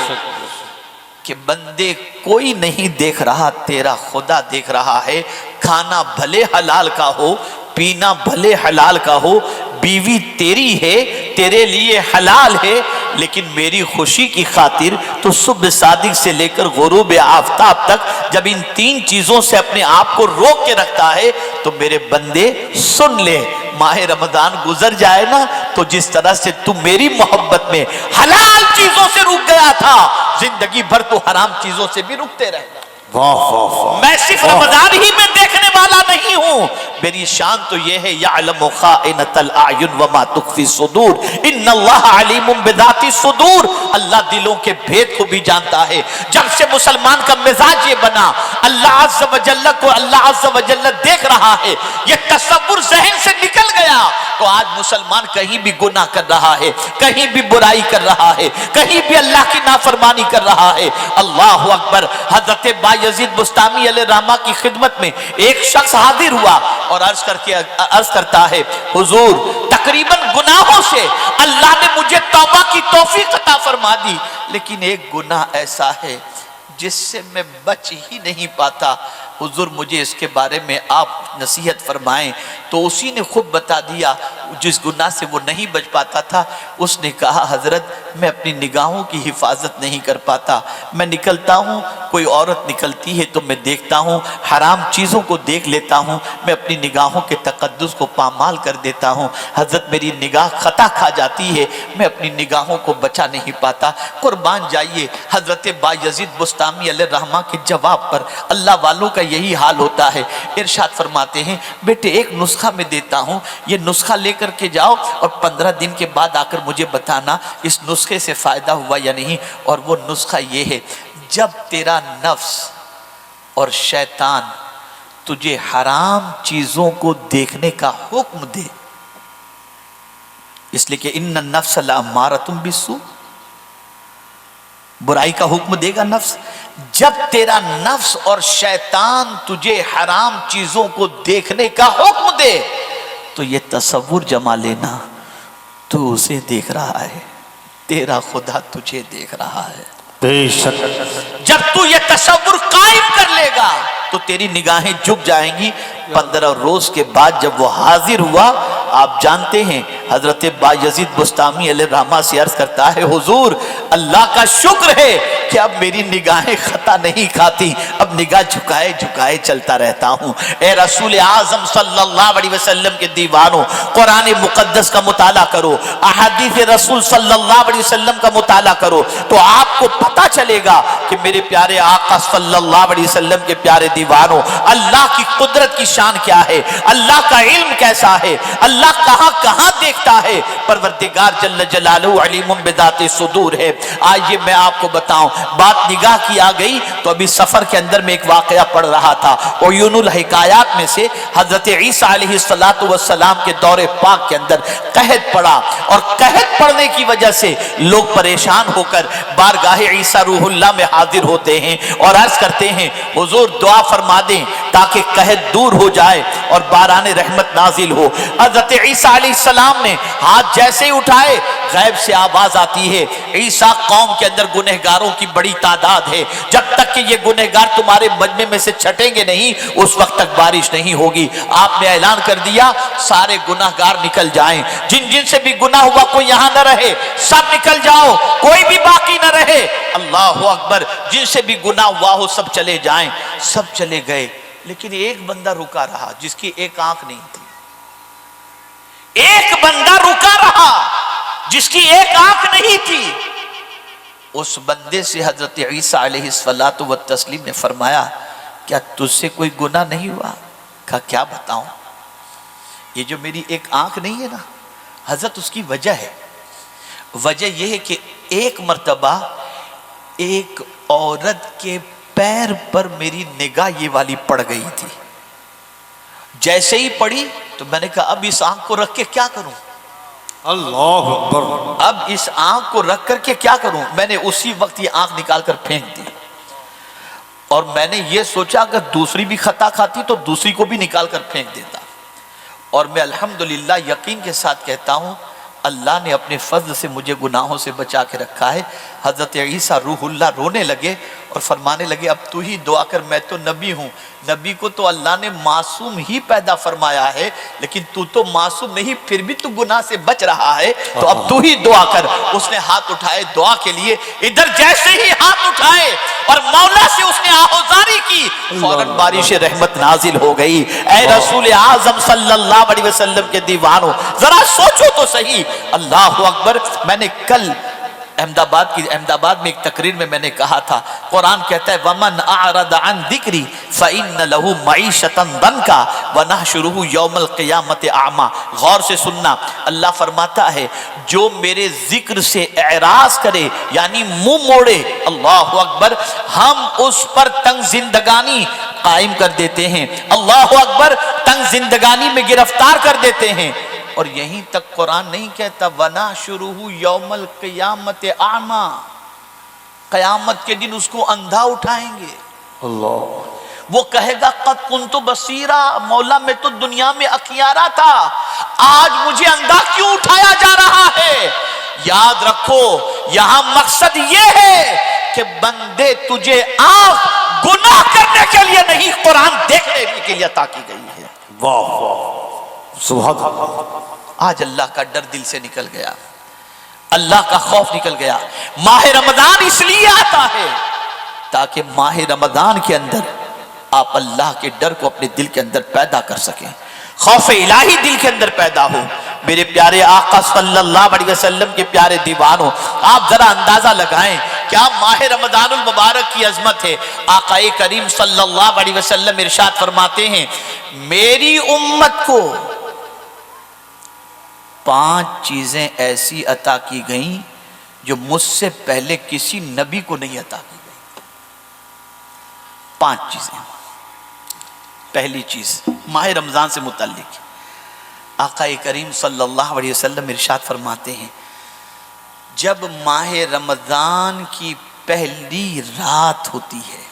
کہ بندے کوئی نہیں دیکھ رہا، تیرا خدا دیکھ رہا ہے. کھانا بھلے حلال کا ہو، پینا بھلے حلال کا ہو، بیوی تیری ہے، تیرے لیے حلال ہے، لیکن میری خوشی کی خاطر تو صبح صادق سے لے کر غروب آفتاب تک جب ان تین چیزوں سے اپنے آپ کو روک کے رکھتا ہے تو میرے بندے سن لے، ماہ رمضان گزر جائے نا تو جس طرح سے تم میری محبت میں حلال چیزوں سے رک گیا تھا، زندگی بھر تو حرام چیزوں سے بھی رکتے رہنا. واہ واہ واہ. میں صرف رمضان ہی میں دیکھنے والا نہیں ہوں، میری شان تو یہ ہے یعلم خائنۃ الاعین وما تخفی الصدور ان اللہ علیم بذات الصدور، اللہ دلوں کے بھید کو بھی جانتا ہے۔ جب سے مسلمان کا مزاج یہ بنا، اللہ عز و جل کو اللہ عز و جل دیکھ رہا ہے، یہ تصور ذہن سے نکل گیا، تو آج مسلمان کہیں بھی گناہ کر رہا ہے، کہیں بھی برائی کر رہا ہے، کہیں بھی اللہ کی نافرمانی کر رہا ہے۔ اللہ اکبر۔ حضرت بایزید بسطامی علیہ الرحمہ کی خدمت میں ایک شخص حاضر ہوا اور عرض کرتا ہے، حضور تقریباً گناہوں سے اللہ نے مجھے توبہ کی توفیق عطا فرما دی، لیکن ایک گناہ ایسا ہے جس سے میں بچ ہی نہیں پاتا، حضور مجھے اس کے بارے میں آپ نصیحت فرمائیں۔ تو اسی نے خود بتا دیا جس گناہ سے وہ نہیں بچ پاتا تھا۔ اس نے کہا حضرت میں اپنی نگاہوں کی حفاظت نہیں کر پاتا، میں نکلتا ہوں کوئی عورت نکلتی ہے تو میں دیکھتا ہوں، حرام چیزوں کو دیکھ لیتا ہوں، میں اپنی نگاہوں کے تقدس کو پامال کر دیتا ہوں، حضرت میری نگاہ خطا کھا جاتی ہے، میں اپنی نگاہوں کو بچا نہیں پاتا۔ قربان جائیے حضرت بایزید بسطامی علیہ الرحمہ کے جواب پر اللہ والوں کا یہی حال ہوتا ہے۔ ارشاد فرماتے ہیں بیٹے ایک نسخہ میں دیتا ہوں، یہ نسخہ لے کر کے جاؤ اور 15 دن کے بعد آ کر مجھے بتانا اس نسخے سے فائدہ ہوا یا نہیں۔ اور وہ نسخہ یہ ہے، جب تیرا نفس اور شیطان تجھے حرام چیزوں کو دیکھنے کا حکم دے، اس لیے کہ ان النفس لامارۃ بالسوء، برائی کا حکم دے گا نفس، جب تیرا نفس اور شیطان تجھے حرام چیزوں کو دیکھنے کا حکم دے تو یہ تصور جما لینا تو اسے دیکھ رہا ہے، تیرا خدا تجھے دیکھ رہا ہے۔ بے شک جب تو یہ تصور قائم کر لے گا تو تیری نگاہیں جھک جائیں گی۔ 15 روز کے بعد جب وہ حاضر ہوا، آپ جانتے ہیں حضرت بایزید بسطامی علیہ الرحمہ سے عرض کرتا ہے حضور اللہ کا شکر ہے کہ اب میری نگاہیں خطا نہیں کھاتی، اب نگاہ جھکائے جھکائے چلتا رہتا ہوں۔ اے رسول اعظم صلی اللہ علیہ وسلم کے دیوانوں، قرآن مقدس کا مطالعہ کرو، احادیث رسول صلی اللہ علیہ وسلم کا مطالعہ کرو تو آپ کو پتہ چلے گا کہ میرے پیارے آقا صلی اللہ علیہ وسلم کے پیارے دیوانوں، اللہ کی قدرت کی شان کیا ہے، اللہ کا علم کیسا ہے، اللہ کہاں کہاں دیکھتا ہے۔ پروردگار جل جلالہ علیم بذات صدور ہے۔ آئیے میں آپ کو بتاؤں، بات نگاہ کی آ گئی تو ابھی سفر کے اندر میں ایک واقعہ پڑھ رہا تھا، عیون الحکایات میں سے حضرت عیسیٰ علیہ السلام کے دور پاک کے اندر قحط پڑا، اور قحط پڑنے کی وجہ سے لوگ پریشان ہو کر بارگاہ عیسیٰ روح اللہ میں حاضر ہوتے ہیں اور عرض کرتے ہیں حضور دعا فرما دیں تاکہ قحط دور ہو جائے اور باران رحمت نازل ہو۔ حضرت عیسیٰ علیہ السلام نے ہاتھ جیسے ہی اٹھائے، غیب سے آواز آتی ہے عیسیٰ قوم کے اندر گنہگاروں کی بڑی تعداد ہے، جب تک کہ یہ گنہگار تمہارے مجمع میں سے چھٹیں گے نہیں اس وقت تک بارش نہیں ہوگی۔ آپ نے اعلان کر دیا سارے گنہگار نکل جائیں، جن جن سے بھی گناہ ہوا کوئی یہاں نہ رہے، سب نکل جاؤ، کوئی بھی باقی نہ رہے۔ اللہ اکبر، جن سے بھی گناہ ہوا ہو سب چلے جائیں۔ سب چلے گئے لیکن ایک بندہ رکا رہا جس کی ایک آنکھ نہیں تھی، ایک بندہ رکا رہا جس کی ایک آنکھ نہیں تھی۔ اس بندے سے حضرت عیسیٰ علیہ السلام نے فرمایا کیا تجھ سے کوئی گناہ نہیں ہوا؟ کہا کیا بتاؤں، یہ جو میری ایک آنکھ نہیں ہے نا حضرت، اس کی وجہ ہے، وجہ یہ ہے کہ ایک مرتبہ ایک عورت کے پیر پر میری نگاہ یہ والی پڑ گئی تھی، جیسے ہی پڑی تو میں نے کہا اب اس آنکھ کو رکھ کے کیا کروں، اللہ اکبر، اب اس آنکھ کو رکھ کر کے کیا کروں۔ میں نے اسی وقت یہ آنکھ نکال کر پھینک دی، اور میں نے یہ سوچا اگر دوسری بھی خطا کھاتی تو دوسری کو بھی نکال کر پھینک دیتا۔ اور میں الحمدللہ یقین کے ساتھ کہتا ہوں اللہ نے اپنے فضل سے مجھے گناہوں سے بچا کے رکھا ہے۔ حضرت عیسیٰ روح اللہ رونے لگے اور فرمانے لگے اب تو ہی دعا کر، میں تو نبی ہوں، نبی کو تو اللہ نے معصوم ہی پیدا فرمایا ہے، لیکن تو معصوم نہیں، پھر بھی تو گناہ سے بچ رہا ہے، تو اب تو ہی دعا کر۔ اس نے ہاتھ اٹھائے دعا کے لیے، ادھر جیسے ہی ہاتھ اٹھائے اور مولا سے اس نے آہوزاری کی، فوراً بارش رحمت نازل ہو گئی۔ اے رسول اعظم صلی اللہ علیہ وسلم کے دیوانوں ذرا سوچو تو صحیح، اللہ اکبر۔ میں نے کل احمد آباد میں ایک تقریر میں نے کہا تھا، قرآن کہتا ہے وَمَنْ أَعْرَضَ عَنْ ذِكْرِي فَإِنَّ لَهُ مَعِيشَةً ضَنْكًا وَنَحْشُرُهُ يَوْمَ الْقِيَامَةِ أَعْمَى۔ غور سے سننا، اللہ فرماتا ہے جو میرے ذکر سے اعراض کرے یعنی منہ موڑے، اللہ اکبر، ہم اس پر تنگ زندگانی قائم کر دیتے ہیں، اللہ اکبر، تنگ زندگانی میں گرفتار کر دیتے ہیں۔ اور یہیں تک قرآن نہیں کہتا وَنَحْشُرُهُ يَوْمَ الْقِيَامَةِ أَعْمَى، قیامت کے دن اس کو اندھا اٹھائیں گے۔ اللہ، وہ کہے گا قد کنت بصیرا، مولا میں تو دنیا میں اخیارا تھا، آج مجھے اندھا کیوں اٹھایا جا رہا ہے؟ یاد رکھو یہاں مقصد یہ ہے کہ بندے تجھے آنکھ گناہ کرنے کے لیے نہیں، قرآن دیکھنے کے لیے عطا کی گئی ہے۔ واہ واہ، سبحان اللہ۔ آج اللہ کا ڈر دل سے نکل گیا، اللہ کا خوف نکل گیا۔ ماہ رمضان اس لیے آتا ہے تاکہ ماہ رمضان کے اندر آپ اللہ کے ڈر کو اپنے دل کے اندر پیدا کر سکیں، خوف الہی دل کے اندر پیدا ہو۔ میرے پیارے آقا صلی اللہ علیہ وسلم کے پیارے دیوانوں، آپ ذرا اندازہ لگائیں کیا ماہ رمضان المبارک کی عظمت ہے۔ آقا کریم صلی اللہ علیہ وسلم ارشاد فرماتے ہیں میری امت کو 5 چیزیں ایسی عطا کی گئیں جو مجھ سے پہلے کسی نبی کو نہیں عطا کی گئی۔ 5 چیزیں۔ پہلی چیز ماہ رمضان سے متعلق، آقا کریم صلی اللہ علیہ وسلم ارشاد فرماتے ہیں جب ماہ رمضان کی پہلی رات ہوتی ہے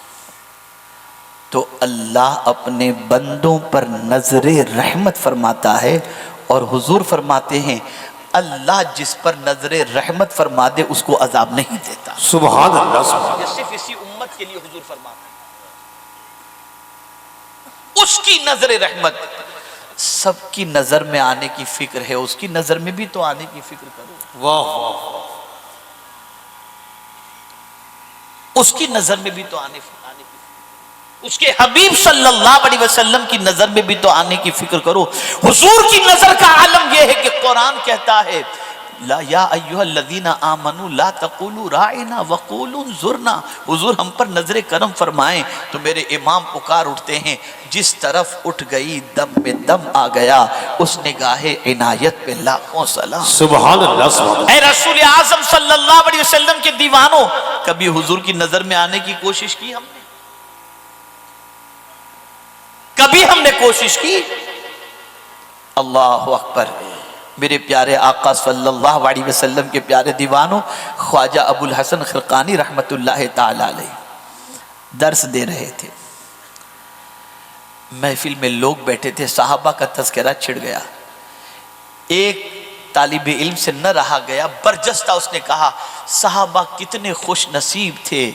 تو اللہ اپنے بندوں پر نظر رحمت فرماتا ہے، اور حضور فرماتے ہیں اللہ جس پر نظر رحمت فرما دے اس کو عذاب نہیں دیتا۔ سبحان اللہ، سبحان یہ صرف اسی امت کے لیے حضور فرماتے ہیں، اس کی نظر رحمت۔ سب کی نظر میں آنے کی فکر ہے، اس کی نظر میں بھی تو آنے کی فکر کرو۔ اللہ، واہ واہ، اس کی نظر میں بھی تو آنے کی، اس کے حبیب صلی اللہ علیہ وسلم کی نظر میں بھی تو آنے کی فکر کرو۔ حضور کی نظر کا عالم یہ ہے کہ قرآن کہتا ہے لا یا ایھا الذین آمنوا لا تقولوا راعنا وقولوا انظرنا، حضور ہم پر نظر کرم فرمائیں۔ تو میرے امام پکار اٹھتے ہیں جس طرف اٹھ گئی دم میں دم آ گیا، اس نگاہ عنایت پہ لاکھوں سلام۔ سبحان اللہ، سبحان اللہ۔ اے رسول اعظم صلی اللہ علیہ وسلم کے دیوانوں، کبھی حضور کی نظر میں آنے کی کوشش کی ہم نے؟ کبھی ہم نے کوشش کی؟ اللہ اکبر۔ میرے پیارے آقا صلی اللہ علیہ وسلم کے پیارے دیوانوں، خواجہ ابو الحسن خرقانی رحمت اللہ تعالی علیہ درس دے رہے تھے، محفل میں لوگ بیٹھے تھے، صحابہ کا تذکرہ چھڑ گیا، ایک طالب علم سے نہ رہا گیا، برجستہ اس نے کہا صحابہ کتنے خوش نصیب تھے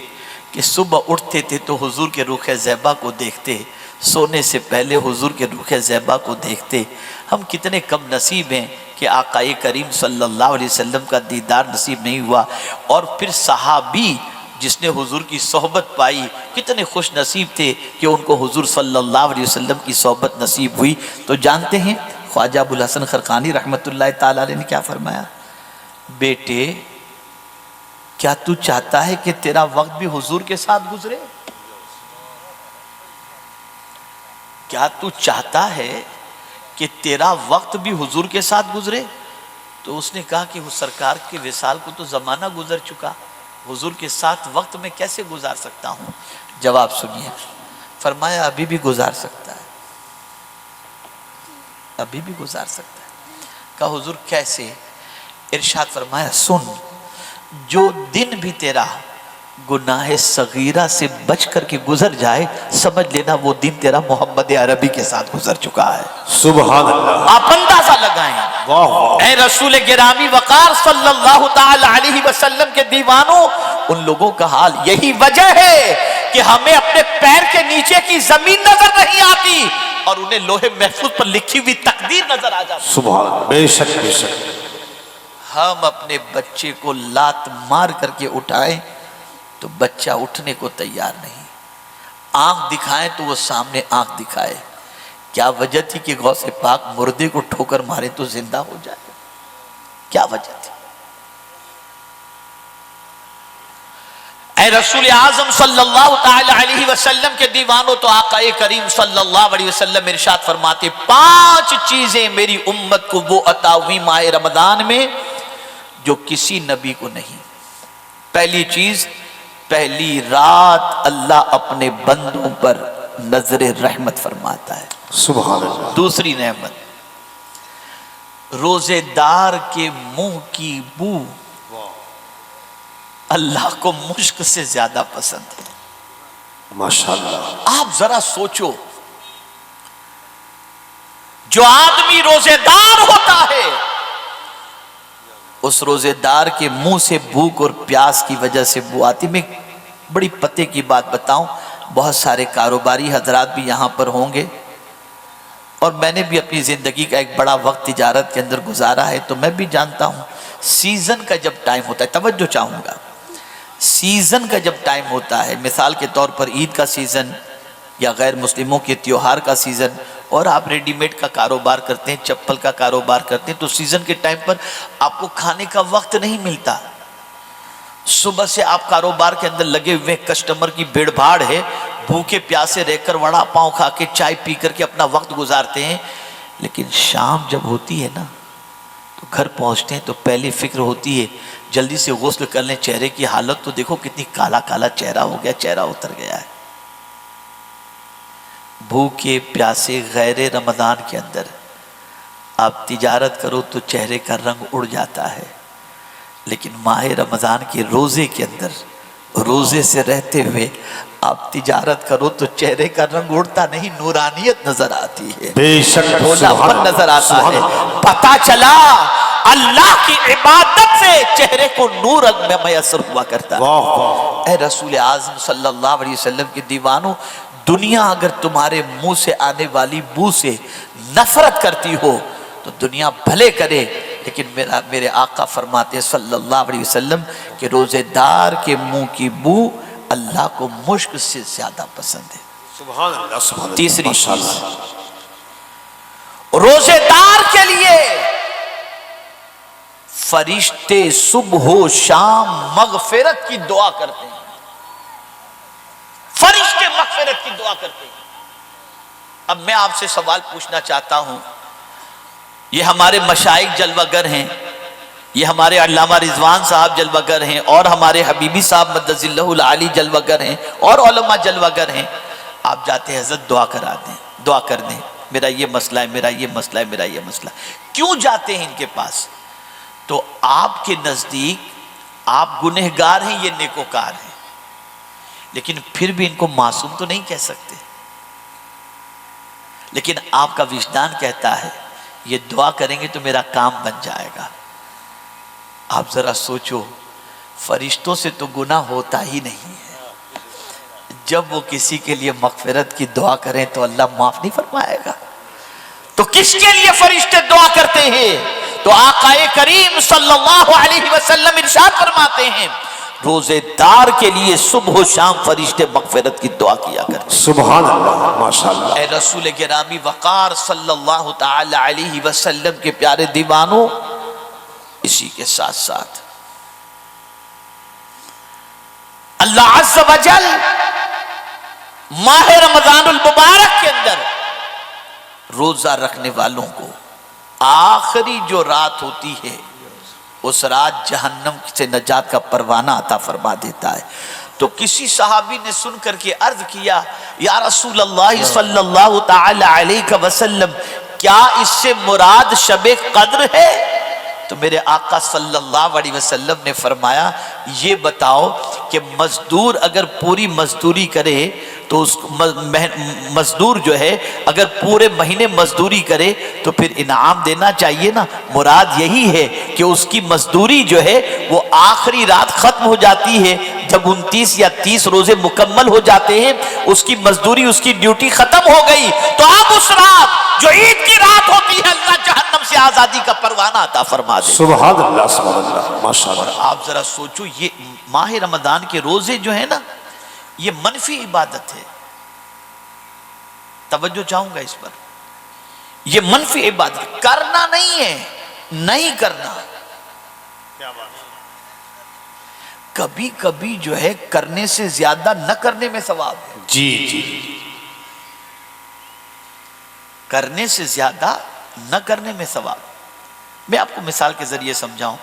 کہ صبح اٹھتے تھے تو حضور کے رخ زیبا کو دیکھتے، سونے سے پہلے حضور کے رخ زیبا کو دیکھتے۔ ہم کتنے کم نصیب ہیں کہ آقا کریم صلی اللہ علیہ وسلم کا دیدار نصیب نہیں ہوا۔ اور پھر صحابی جس نے حضور کی صحبت پائی، کتنے خوش نصیب تھے کہ ان کو حضور صلی اللہ علیہ وسلم کی صحبت نصیب ہوئی۔ تو جانتے ہیں خواجہ ابو الحسن خرقانی رحمت اللہ تعالی علیہ نے کیا فرمایا؟ بیٹے کیا تو چاہتا ہے کہ تیرا وقت بھی حضور کے ساتھ گزرے؟ کیا تو چاہتا ہے کہ تیرا وقت بھی حضور کے ساتھ گزرے؟ تو اس نے کہا کہ وہ سرکار کے وصال کو تو زمانہ گزر چکا، حضور کے ساتھ وقت میں کیسے گزار سکتا ہوں؟ جواب سنیے، فرمایا ابھی بھی گزار سکتا ہے، ابھی بھی گزار سکتا ہے۔ کہا حضور کیسے؟ ارشاد فرمایا سن، جو دن بھی تیرا گناہ صغیرہ سے بچ کر کے گزر جائے، سمجھ لینا وہ دن تیرا محمد عربی کے ساتھ گزر چکا ہے۔ سبحان اللہ، آپ اندازہ لگائیں۔ واہ واہ، اے رسول گرامی وقار صلی اللہ تعالی علیہ وسلم کے دیوانوں، ان لوگوں کا حال یہی وجہ ہے کہ ہمیں اپنے پیر کے نیچے کی زمین نظر نہیں آتی اور انہیں لوہے محفوظ پر لکھی ہوئی تقدیر نظر آ جاتی۔ سبحان اللہ، بے شک بے شک۔ ہم اپنے بچے کو لات مار کر کے اٹھائیں تو بچہ اٹھنے کو تیار نہیں، آنکھ دکھائیں تو وہ سامنے آنکھ دکھائے۔ کیا وجہ تھی کہ غوث پاک مردے کو ٹھوکر مارے تو زندہ ہو جائے؟ کیا وجہ تھی؟ اے رسول اعظم صلی اللہ تعالی علیہ وسلم کے دیوانوں، تو آقا کریم صلی اللہ علیہ وسلم ارشاد فرماتے 5 چیزیں میری امت کو وہ عطا ہوئی ماہ رمضان میں جو کسی نبی کو نہیں۔ پہلی چیز، پہلی رات اللہ اپنے بندوں پر نظر رحمت فرماتا ہے، سبحان اللہ۔ دوسری نعمت، روزے دار کے منہ کی بو اللہ کو مشک سے زیادہ پسند ہے۔ ماشاءاللہ۔ آپ ذرا سوچو، جو آدمی روزے دار ہوتا ہے اس روزے دار کے منہ سے بھوک اور پیاس کی وجہ سے بو آتی۔ میں بڑی پتے کی بات بتاؤں، بہت سارے کاروباری حضرات بھی یہاں پر ہوں گے، اور میں نے بھی اپنی زندگی کا ایک بڑا وقت تجارت کے اندر گزارا ہے، تو میں بھی جانتا ہوں سیزن کا جب ٹائم ہوتا ہے، توجہ چاہوں گا، سیزن کا جب ٹائم ہوتا ہے، مثال کے طور پر عید کا سیزن یا غیر مسلموں کے تیوہار کا سیزن، اور آپ ریڈی میڈ کا کاروبار کرتے ہیں، چپل کا کاروبار کرتے ہیں، تو سیزن کے ٹائم پر آپ کو کھانے کا وقت نہیں ملتا۔ صبح سے آپ کاروبار کے اندر لگے ہوئے، کسٹمر کی بھیڑ بھاڑ ہے، بھوکے پیاسے رہ کر وڑا پاؤں کھا کے چائے پی کر کے اپنا وقت گزارتے ہیں، لیکن شام جب ہوتی ہے نا تو گھر پہنچتے ہیں تو پہلی فکر ہوتی ہے جلدی سے غسل کر لیں، چہرے کی حالت تو دیکھو کتنی کالا کالا چہرہ ہو گیا، چہرہ اتر گیا ہے۔ بھوکے پیاسے غیر رمضان کے اندر آپ تجارت کرو تو چہرے کا رنگ اڑ جاتا ہے، لیکن ماہ رمضان کے روزے کے اندر روزے سے رہتے ہوئے آپ تجارت کرو تو چہرے کا رنگ اڑتا نہیں، نورانیت نظر آتی ہے، بے شک، بھولا سبحان پن نظر آتا سبحان ہے، اللہ۔ پتا چلا اللہ کی عبادت سے چہرے کو نور میں میسر ہوا کرتا ہے۔ واہ واہ۔ اے رسول اعظم صلی اللہ علیہ وسلم کے دیوانوں، دنیا اگر تمہارے منہ سے آنے والی بو سے نفرت کرتی ہو تو دنیا بھلے کرے، لیکن میرے آقا فرماتے صلی اللہ علیہ وسلم کہ روزے دار کے منہ کی بو اللہ کو مشک سے زیادہ پسند ہے۔ سبحان اللہ، سبحان اللہ۔ تیسری چیز، ماشاءاللہ۔ روزے دار کے لیے فرشتے صبح و شام مغفرت کی دعا کرتے ہیں، فرشتے مغفرت کی دعا کرتے ہیں۔ اب میں آپ سے سوال پوچھنا چاہتا ہوں، یہ ہمارے مشائخ جلوہ گر ہیں، یہ ہمارے علامہ رضوان صاحب جلوہ گر ہیں، اور ہمارے حبیبی صاحب مدد اللہ العالی جلوہ گر ہیں، اور علماء جلوہ گر ہیں، آپ جاتے ہیں حضرت دعا کرا دیں، دعا کر دیں، میرا یہ مسئلہ ہے، میرا یہ مسئلہ ہے، میرا یہ مسئلہ ہے۔ کیوں جاتے ہیں ان کے پاس؟ تو آپ کے نزدیک آپ گنہگار ہیں، یہ نیکوکار ہیں، لیکن پھر بھی ان کو معصوم تو نہیں کہہ سکتے، لیکن آپ کا وجدان کہتا ہے یہ دعا کریں گے تو میرا کام بن جائے گا۔ آپ ذرا سوچو، فرشتوں سے تو گناہ ہوتا ہی نہیں ہے، جب وہ کسی کے لیے مغفرت کی دعا کریں تو اللہ معاف نہیں فرمائے گا؟ تو کس کے لیے فرشتے دعا کرتے ہیں؟ تو آقا کریم صلی اللہ علیہ وسلم ارشاد فرماتے ہیں روزے دار کے لیے صبح و شام فرشتے مغفرت کی دعا کیا کرتے ہیں۔ سبحان اللہ، ماشاءاللہ۔ اے رسول گرامی وقار صلی اللہ تعالی علیہ وسلم کے پیارے دیوانوں، اسی کے ساتھ ساتھ اللہ عز و جل ماہ رمضان المبارک کے اندر روزہ رکھنے والوں کو آخری جو رات ہوتی ہے اس رات جہنم سے نجات کا پروانہ عطا فرما دیتا ہے۔ تو کسی صحابی نے سن کر کے عرض کیا یا رسول اللہ صلی اللہ تعالی علیہ وسلم، کیا اس سے مراد شب قدر ہے؟ تو میرے آقا صلی اللہ علیہ وسلم نے فرمایا یہ بتاؤ کہ مزدور اگر پوری مزدوری کرے تو اس مزدور جو ہے اگر پورے مہینے مزدوری کرے تو پھر انعام دینا چاہیے نا۔ مراد یہی ہے کہ اس کی مزدوری جو ہے وہ آخری رات ختم ہو جاتی ہے، جب 29 یا 30 روزے مکمل ہو جاتے ہیں اس کی مزدوری، اس کی ڈیوٹی ختم ہو گئی، تو اب اس رات جو عید کی رات ہوتی ہے اللہ جہنم سے آزادی کا پروانہ عطا فرما دے۔ سبحان اللہ، سبحان اللہ، ماشاءاللہ۔ آپ ذرا سوچو، یہ ماہ رمضان کے روزے جو ہیں نا یہ منفی عبادت ہے، توجہ چاہوں گا اس پر، یہ منفی عبادت کرنا نہیں ہے، نہیں کرنا، کبھی کبھی جو ہے کرنے سے زیادہ نہ کرنے میں ثواب ہے. جی جی کرنے سے زیادہ نہ کرنے میں ثواب. میں آپ کو مثال کے ذریعے سمجھاؤں.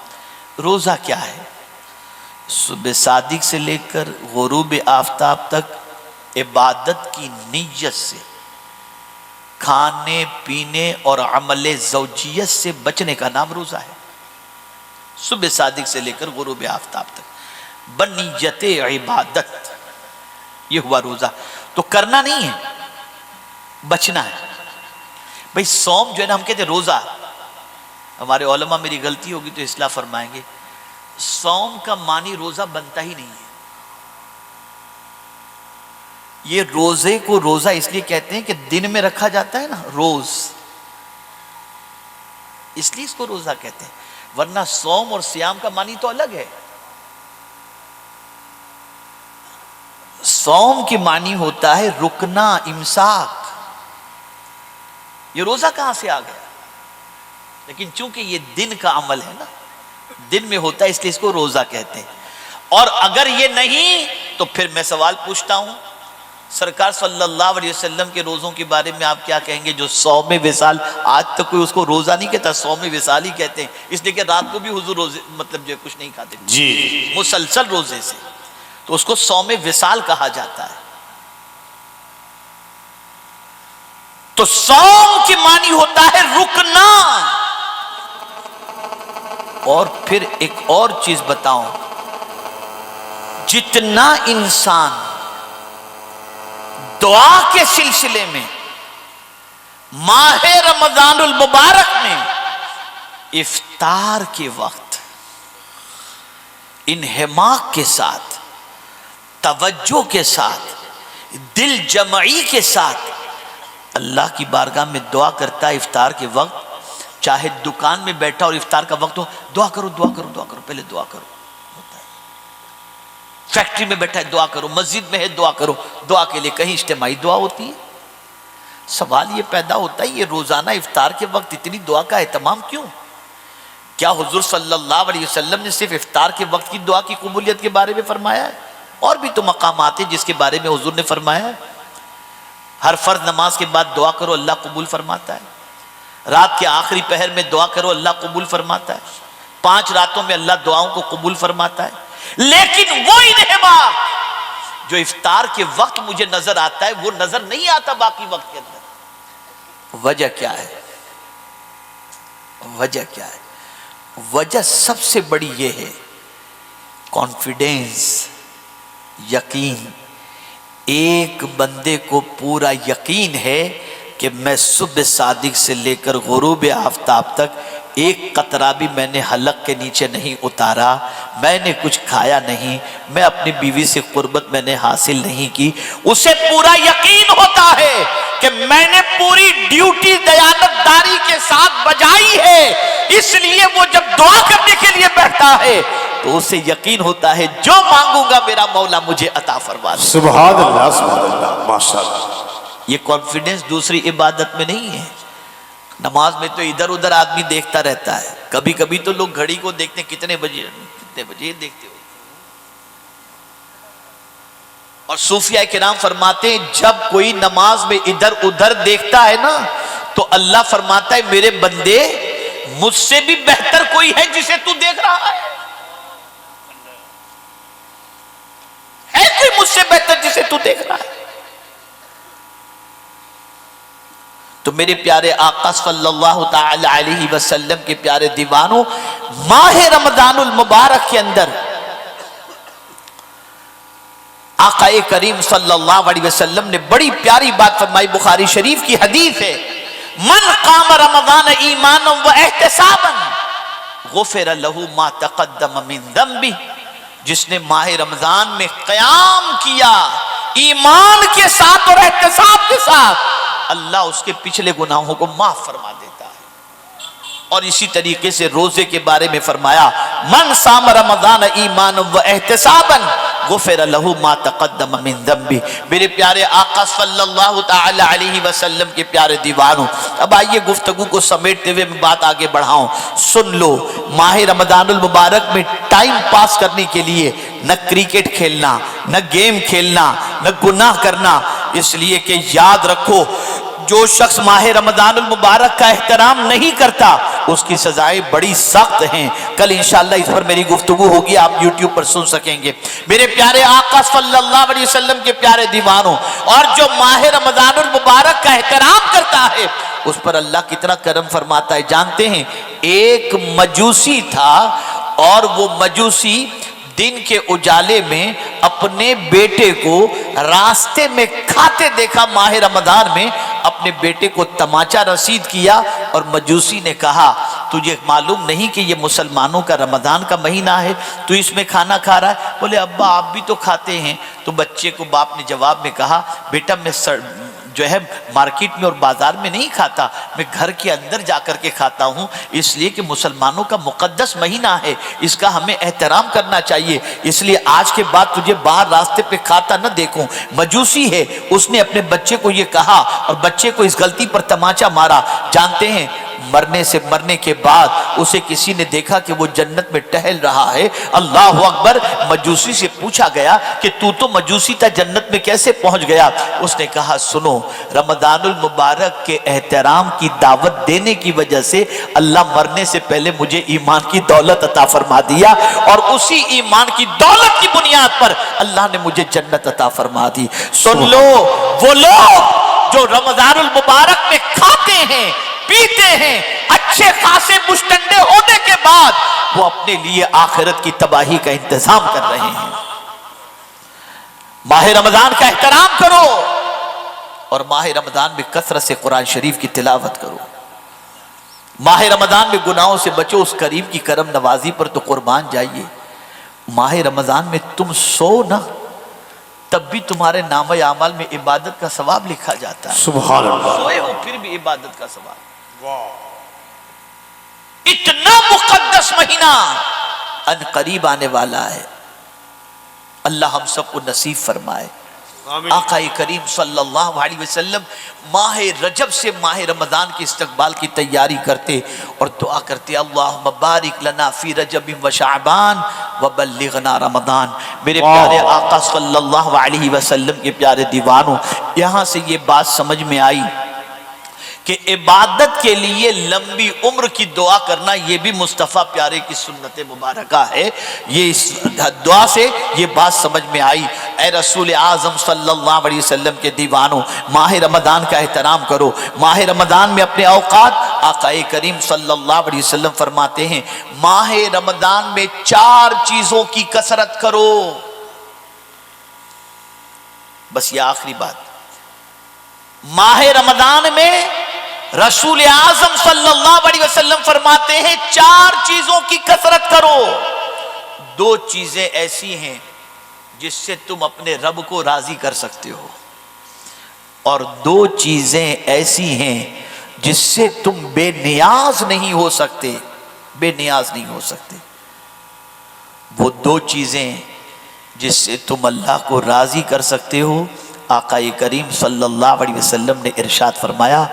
روزہ کیا ہے؟ صبح صادق سے لے کر غروب آفتاب تک عبادت کی نیت سے، کھانے پینے اور عمل زوجیت سے بچنے کا نام روزہ ہے. صبح صادق سے لے کر غروب آفتاب تک بنیت عبادت، یہ ہوا روزہ. تو کرنا نہیں ہے، بچنا ہے. بھئی صوم جو ہے نا، ہم کہتے ہیں روزہ، ہمارے علماء میری غلطی ہوگی تو اصلاح فرمائیں گے، صوم کا معنی روزہ بنتا ہی نہیں ہے. یہ روزے کو روزہ اس لیے کہتے ہیں کہ دن میں رکھا جاتا ہے نا روز، اس لیے اس کو روزہ کہتے ہیں، ورنہ صوم اور صیام کا معنی تو الگ ہے. صوم کی معنی ہوتا ہے رکنا، امساک. یہ روزہ کہاں سے آ گیا؟ لیکن چونکہ یہ دن کا عمل ہے نا، دن میں ہوتا ہے، اس لیے اس کو روزہ کہتے ہیں. اور اگر یہ نہیں تو پھر میں سوال پوچھتا ہوں، سرکار صلی اللہ علیہ وسلم کے روزوں کے بارے میں آپ کیا کہیں گے؟ جو صوم وصال، آج تک کوئی اس کو روزہ نہیں کہتا، صوم وصال ہی کہتے ہیں، اس لیے کہ رات کو بھی حضور روزے مطلب جو کچھ نہیں کھاتے جی مسلسل روزے سے، تو اس کو صوم وصال کہا جاتا ہے. تو صوم کی معنی ہوتا ہے رکنا. اور پھر ایک اور چیز بتاؤں، جتنا انسان دعا کے سلسلے میں ماہ رمضان المبارک میں افطار کے وقت انہماک کے ساتھ، توجہ کے ساتھ، دل جمعی کے ساتھ اللہ کی بارگاہ میں دعا کرتا ہے افطار کے وقت، چاہے دکان میں بیٹھا اور افطار کا وقت ہو، دعا کرو دعا کرو دعا کرو، پہلے دعا کرو. فیکٹری میں بیٹھا ہے دعا کرو، مسجد میں ہے دعا کرو. دعا کے لیے کہیں اجتماعی دعا ہوتی ہے. سوال یہ پیدا ہوتا ہے، یہ روزانہ افطار کے وقت اتنی دعا کا اہتمام کیوں؟ کیا حضور صلی اللہ علیہ وسلم نے صرف افطار کے وقت کی دعا کی قبولیت کے بارے میں فرمایا ہے؟ اور بھی تو مقامات ہیں جس کے بارے میں حضور نے فرمایا ہے. ہر فرض نماز کے بعد دعا کرو، اللہ قبول فرماتا ہے. رات کے آخری پہر میں دعا کرو، اللہ قبول فرماتا ہے. 5 راتوں میں اللہ دعاؤں کو قبول فرماتا ہے. لیکن وہ انہماک جو افطار کے وقت مجھے نظر آتا ہے، وہ نظر نہیں آتا باقی وقت کے اندر. وجہ کیا ہے؟ وجہ کیا ہے؟ وجہ سب سے بڑی یہ ہے، کانفیڈنس، یقین. ایک بندے کو پورا یقین ہے کہ میں صبح صادق سے لے کر غروب آفتاب تک ایک قطرہ بھی میں نے حلق کے نیچے نہیں اتارا، میں نے کچھ کھایا نہیں، میں اپنی بیوی سے قربت میں نے حاصل نہیں کی. اسے پورا یقین ہوتا ہے کہ میں نے پوری ڈیوٹی دیانت داری کے ساتھ بجائی ہے. اس لیے وہ جب دعا کرنے کے لیے بیٹھتا ہے تو اسے یقین ہوتا ہے جو مانگوں گا میرا مولا مجھے عطا فرما دے. سبحان اللہ ماشاءاللہ. یہ کانفیڈنس دوسری عبادت میں نہیں ہے. نماز میں تو ادھر ادھر آدمی دیکھتا رہتا ہے. کبھی کبھی تو لوگ گھڑی کو دیکھتے ہیں کتنے بجے دیکھتے ہو. اور صوفیاء کرام فرماتے ہیں جب کوئی نماز میں ادھر ادھر دیکھتا ہے نا تو اللہ فرماتا ہے میرے بندے مجھ سے بھی بہتر کوئی ہے جسے تو دیکھ رہا ہے. ہے کوئی مجھ سے بہتر جسے تو دیکھ رہا ہے؟ تو میرے پیارے آقا صلی اللہ تعالی علیہ وسلم کے پیارے دیوانوں، ماہ رمضان المبارک کے اندر آقا کریم صلی اللہ علیہ وسلم نے بڑی پیاری بات فرمائی. بخاری شریف کی حدیث ہے، من قام رمضان ایمانا و احتسابا غفر له ما تقدم من ذنبہ. جس نے ماہ رمضان میں قیام کیا ایمان کے ساتھ اور احتساب کے ساتھ، اللہ اس کے پچھلے گناہوں کو معاف فرما دیتا ہے. اور اسی طریقے سے روزے کے بارے میں فرمایا، من صام رمضان ایمانا و احتسابا غفر له ما تقدم من ذنبہ. میرے پیارے آقا صلی اللہ تعالی علیہ وسلم کے پیارے دیوانوں، اب آئیے گفتگو کو سمیٹتے ہوئے میں بات آگے بڑھاؤں. سن لو، ماہ رمضان المبارک میں ٹائم پاس کرنے کے لیے نہ کرکٹ کھیلنا، نہ گیم کھیلنا، نہ گناہ کرنا، اس لیے کہ یاد رکھو جو شخص ماہ رمضان المبارک کا احترام نہیں کرتا اس کی سزائیں بڑی سخت ہیں۔ کل انشاءاللہ اس پر میری گفتگو ہوگی، آپ یوٹیوب پر سن سکیں گے۔ میرے پیارے آقا صلی اللہ علیہ وسلم کے پیارے دیوانوں، اور جو ماہ رمضان المبارک کا احترام کرتا ہے اس پر اللہ کتنا کرم فرماتا ہے جانتے ہیں؟ ایک مجوسی تھا اور وہ مجوسی دن کے اجالے میں اپنے بیٹے کو راستے میں کھاتے دیکھا، ماہ رمضان میں اپنے بیٹے کو تماچا رسید کیا، اور مجوسی نے کہا تجھے معلوم نہیں کہ یہ مسلمانوں کا رمضان کا مہینہ ہے، تو اس میں کھانا کھا رہا ہے؟ بولے ابا آپ بھی تو کھاتے ہیں۔ تو بچے کو باپ نے جواب میں کہا بیٹا میں جو ہے مارکیٹ میں اور بازار میں نہیں کھاتا، میں گھر کے اندر جا کر کے کھاتا ہوں، اس لیے کہ مسلمانوں کا مقدس مہینہ ہے، اس کا ہمیں احترام کرنا چاہیے، اس لیے آج کے بعد تجھے باہر راستے پہ کھاتا نہ دیکھوں۔ مجوسی ہے، اس نے اپنے بچے کو یہ کہا اور بچے کو اس غلطی پر تماچا مارا۔ جانتے ہیں مرنے کے بعد اسے کسی نے دیکھا کہ وہ جنت میں ٹہل رہا ہے۔ اللہ اکبر! مجوسی سے پوچھا گیا کہ تو مجوسی تھا، جنت میں کیسے پہنچ گیا؟ اس نے کہا سنو، رمضان المبارک کے احترام کی دعوت دینے کی وجہ سے اللہ مرنے سے پہلے مجھے ایمان کی دولت عطا فرما دیا، اور اسی ایمان کی دولت کی بنیاد پر اللہ نے مجھے جنت عطا فرما دی۔ سن لو، وہ لوگ جو رمضان المبارک میں کھاتے ہیں، پیتے ہیں، اچھے خاصے مشتنڈے ہونے کے بعد وہ اپنے لیے آخرت کی تباہی کا انتظام کر رہے ہیں۔ ماہ رمضان کا احترام کرو، اور ماہ رمضان میں کثرت سے قرآن شریف کی تلاوت کرو۔ ماہ رمضان میں گناہوں سے بچو، اس کریم کی کرم نوازی پر تو قربان جائیے۔ ماہ رمضان میں تم سو نہ، تب بھی تمہارے نامہ اعمال میں عبادت کا ثواب لکھا جاتا ہے۔ سبحان اللہ، سوئے ہو پھر بھی عبادت کا ثواب۔ اتنا مقدس مہینہ ان قریب آنے والا ہے، اللہ ہم سب کو نصیب فرمائے۔ آقا کریم صلی اللہ علیہ وسلم ماہ رجب سے ماہ رمضان کے استقبال کی تیاری کرتے اور دعا کرتے اللہم بارک لنا فی رجب و شعبان وبلغنا رمضان۔ میرے پیارے آقا صلی اللہ علیہ وسلم کے پیارے دیوانوں، یہاں سے یہ بات سمجھ میں آئی کہ عبادت کے لیے لمبی عمر کی دعا کرنا یہ بھی مصطفیٰ پیارے کی سنت مبارکہ ہے۔ یہ اس دعا سے یہ بات سمجھ میں آئی، اے رسول اعظم صلی اللہ علیہ وسلم کے دیوانوں، ماہ رمضان کا احترام کرو۔ ماہ رمضان میں اپنے اوقات، آقا کریم صلی اللہ علیہ وسلم فرماتے ہیں ماہ رمضان میں 4 چیزوں کی کثرت کرو۔ بس یہ آخری بات، ماہ رمضان میں رسول اعظم صلی اللہ علیہ وسلم فرماتے ہیں 4 چیزوں کی کثرت کرو۔ 2 چیزیں ایسی ہیں جس سے تم اپنے رب کو راضی کر سکتے ہو، اور 2 چیزیں ایسی ہیں جس سے تم بے نیاز نہیں ہو سکتے، بے نیاز نہیں ہو سکتے۔ وہ 2 چیزیں جس سے تم اللہ کو راضی کر سکتے ہو، آقا کریم صلی اللہ علیہ وسلم نے ارشاد فرمایا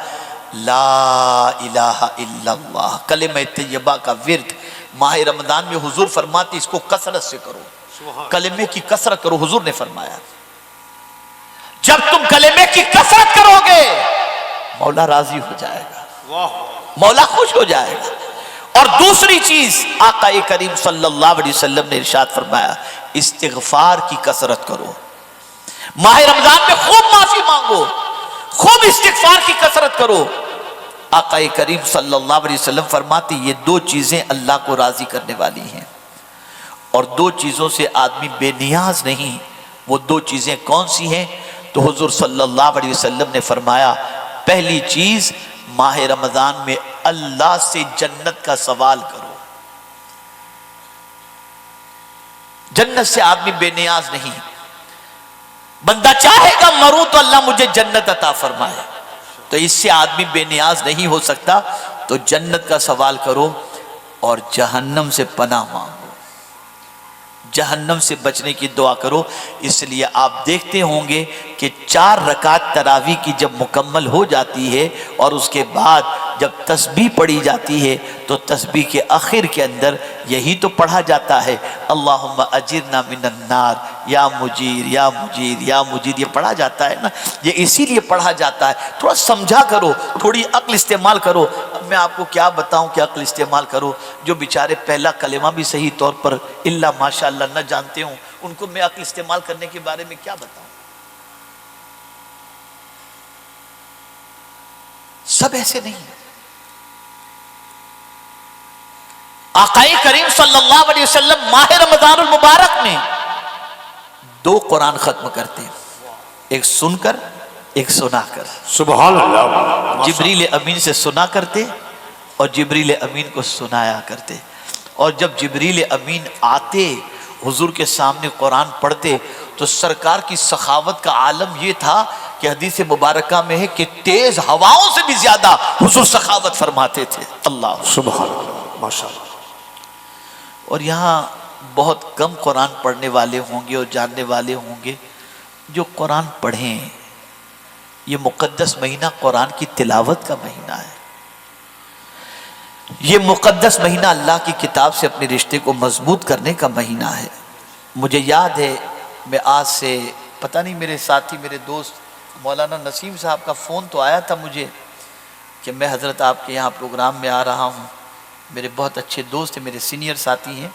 لا الہ الا اللہ، کلمہ طیبہ کا ورد ماہ رمضان میں حضور فرماتے اس کو کثرت سے کرو، کلمے کی کثرت کرو۔ حضور نے فرمایا جب تم کلمے کی کثرت کرو گے مولا راضی ہو جائے گا، مولا خوش ہو جائے گا۔ اور دوسری چیز آقا کریم صلی اللہ علیہ وسلم نے ارشاد فرمایا استغفار کی کثرت کرو۔ ماہ رمضان میں خوب معافی مانگو، خوب استغفار کی کثرت کرو۔ آقا کریم صلی اللہ علیہ وسلم فرماتے یہ 2 چیزیں اللہ کو راضی کرنے والی ہیں، اور 2 چیزوں سے آدمی بے نیاز نہیں۔ وہ 2 چیزیں کون سی ہیں؟ تو حضور صلی اللہ علیہ وسلم نے فرمایا پہلی چیز ماہ رمضان میں اللہ سے جنت کا سوال کرو۔ جنت سے آدمی بے نیاز نہیں، بندہ چاہے گا مروں تو اللہ مجھے جنت عطا فرمائے، تو اس سے آدمی بے نیاز نہیں ہو سکتا۔ تو جنت کا سوال کرو اور جہنم سے پناہ مانگو۔ جہنم سے بچنے کی دعا کرو۔ اس لیے آپ دیکھتے ہوں گے کہ 4 رکعت تراویح کی جب مکمل ہو جاتی ہے اور اس کے بعد جب تسبیح پڑھی جاتی ہے تو تسبیح کے آخر کے اندر یہی تو پڑھا جاتا ہے، اللہم اجرنا من النار، یا مجیر یا مجیر یا مجیر، یہ پڑھا جاتا ہے نا، یہ اسی لیے پڑھا جاتا ہے۔ تھوڑا سمجھا کرو، تھوڑی عقل استعمال کرو۔ اب میں آپ کو کیا بتاؤں کہ عقل استعمال کرو، جو بیچارے پہلا کلمہ بھی صحیح طور پر الا ماشاء اللہ نہ جانتے ہوں، ان کو میں عقل استعمال کرنے کے بارے میں کیا بتاؤں؟ سب ایسے نہیں ہیں۔ آقا کریم صلی اللہ علیہ وسلم ماہ رمضان المبارک میں 2 قرآن ختم کرتے ہیں، ایک سن کر ایک سنا کر۔ سبحان اللہ۔ جبریل امین سے سنا کرتے اور جبریل امین کو سنایا کرتے، اور جب جبریل امین آتے حضور کے سامنے قرآن پڑھتے تو سرکار کی سخاوت کا عالم یہ تھا کہ حدیث مبارکہ میں ہے کہ تیز ہواؤں سے بھی زیادہ حضور سخاوت فرماتے تھے۔ اللہ سبحان اللہ، ماشاءاللہ۔ اور یہاں بہت کم قرآن پڑھنے والے ہوں گے اور جاننے والے ہوں گے جو قرآن پڑھیں۔ یہ مقدس مہینہ قرآن کی تلاوت کا مہینہ ہے، یہ مقدس مہینہ اللہ کی کتاب سے اپنے رشتے کو مضبوط کرنے کا مہینہ ہے۔ مجھے یاد ہے، میں آج سے پتہ نہیں، میرے ساتھی میرے دوست مولانا نسیم صاحب کا فون تو آیا تھا مجھے کہ میں حضرت آپ کے یہاں پروگرام میں آ رہا ہوں۔ میرے بہت اچھے دوست ہیں، میرے سینئر ساتھی ہیں،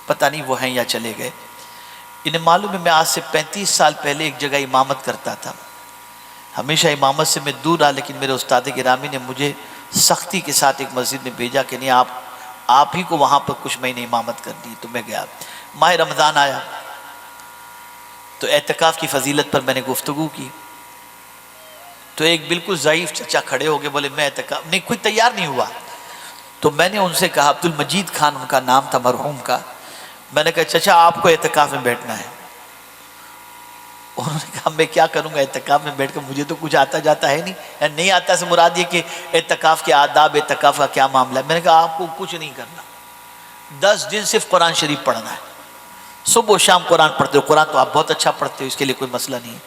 پتہ نہیں وہ ہیں یا چلے گئے۔ انہیں معلوم ہے میں آج سے 35 سال پہلے ایک جگہ امامت کرتا تھا، ہمیشہ امامت سے میں دور رہا، لیکن میرے استاد گرامی نے مجھے سختی کے ساتھ ایک مسجد میں بھیجا کہ نہیں آپ ہی کو وہاں پر کچھ مہینے امامت کرنی، تو میں گیا۔ ماہ رمضان آیا تو اعتکاف کی فضیلت پر میں نے گفتگو کی، تو ایک بالکل ضعیف چچا کھڑے ہو گئے، بولے میں اعتکاف نہیں، کوئی تیار نہیں ہوا۔ تو میں نے ان سے کہا، عبد المجید خان ان کا نام تھا مرحوم کا، میں نے کہا چچا آپ کو اعتکاف میں بیٹھنا ہے۔ انہوں نے کہا میں کیا کروں گا اعتکاف میں بیٹھ کر، مجھے تو کچھ آتا جاتا ہے نہیں، یعنی نہیں آتا سے مراد یہ کہ اعتکاف کے آداب، اعتکاف کا کیا معاملہ ہے۔ میں نے کہا آپ کو کچھ نہیں کرنا، 10 دن صرف قرآن شریف پڑھنا ہے، صبح و شام قرآن پڑھتے ہو، قرآن تو آپ بہت اچھا پڑھتے ہو، اس کے لیے کوئی مسئلہ نہیں۔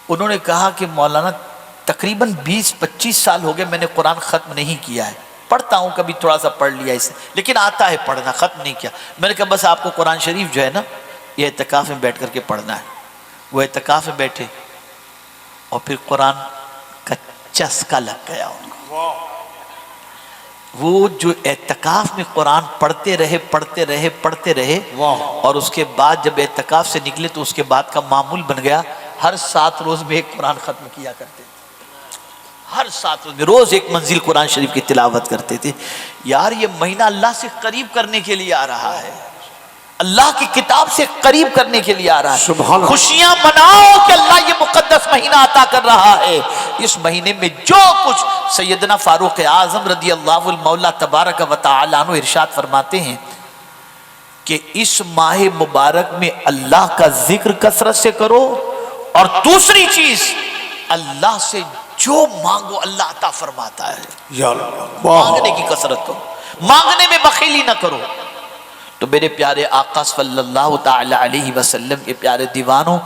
انہوں نے کہا کہ مولانا تقریباً 20-25 سال ہو گئے میں نے قرآن ختم نہیں کیا ہے، پڑھتا ہوں کبھی تھوڑا سا پڑھ لیا اسے، لیکن آتا ہے پڑھنا، ختم نہیں کیا۔ میں نے کہا بس آپ کو قرآن شریف جو ہے نا یہ اعتکاف میں بیٹھ کر کے پڑھنا ہے۔ وہ اعتکاف میں بیٹھے اور پھر قرآن کا چسکا لگ گیا ان کو۔ وہ جو اعتکاف میں قرآن پڑھتے رہے اور اس کے بعد جب اعتکاف سے نکلے تو اس کے بعد کا معمول بن گیا، ہر 7 روز میں ایک قرآن ختم کیا کرتے تھے، ہر 7 روز میں روز ایک منزل قرآن شریف کی تلاوت کرتے تھے۔ یار یہ مہینہ اللہ سے قریب کرنے کے لیے آ رہا ہے، اللہ کی کتاب سے قریب کرنے کے لیے آ رہا ہے۔ خوشیاں مناؤ کہ اللہ یہ مقدس مہینہ عطا کر رہا ہے۔ اس مہینے میں جو کچھ سیدنا فاروق اعظم رضی اللہ المولا تبارک و تعالی عنہ ارشاد فرماتے ہیں کہ اس ماہ مبارک میں اللہ کا ذکر کثرت سے کرو، اور دوسری چیز اللہ سے جو مانگو اللہ عطا فرماتا ہے۔ یا اللہ، مانگنے کی کثرت کرو، مانگنے میں بخیلی نہ کرو۔ تو میرے پیارے آقا صلی اللہ تعالی علیہ وسلم کے پیارے دیوانوں،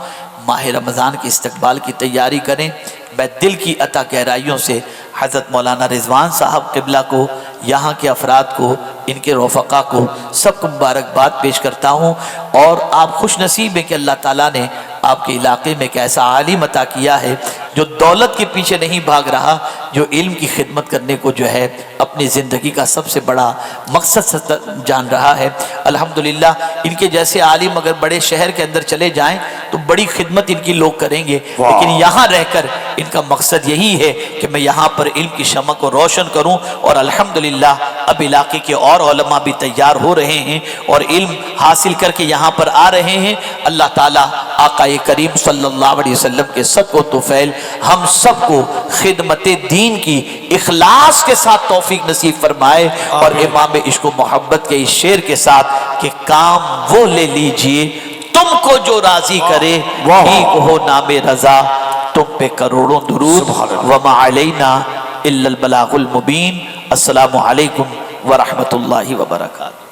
ماہ رمضان کے استقبال کی تیاری کریں۔ میں دل کی عطا گہرائیوں سے حضرت مولانا رضوان صاحب قبلہ کو، یہاں کے افراد کو، ان کے رفقا کو سب کو مبارکباد پیش کرتا ہوں، اور آپ خوش نصیب ہیں کہ اللہ تعالیٰ نے آپ کے علاقے میں ایک ایسا عالم عطا کیا ہے جو دولت کے پیچھے نہیں بھاگ رہا، جو علم کی خدمت کرنے کو جو ہے اپنی زندگی کا سب سے بڑا مقصد جان رہا ہے۔ الحمدللہ ان کے جیسے عالم اگر بڑے شہر کے اندر چلے جائیں تو بڑی خدمت ان کی لوگ کریں گے، لیکن یہاں رہ کر ان کا مقصد یہی ہے کہ میں یہاں پر علم کی شمع کو روشن کروں، اور الحمدللہ اب علاقے کے اور علماء بھی تیار ہو رہے ہیں اور علم حاصل کر کے یہاں پر آ رہے ہیں۔ اللہ تعالیٰ آقا کریم صلی اللہ علیہ وسلم کے صدق و طفیل ہم سب کو خدمت دین کی اخلاص کے ساتھ توفیق نصیب فرمائے، اور امام عشق و محبت کے اس شعر کے ساتھ کہ کام وہ لے لیجئے تم کو جو راضی کرے، ٹھیک ہو نام رضا تم پہ کروڑوں درود، وما علینا الا البلاغ المبین۔ السلام علیکم ورحمۃ اللہ وبرکاتہ۔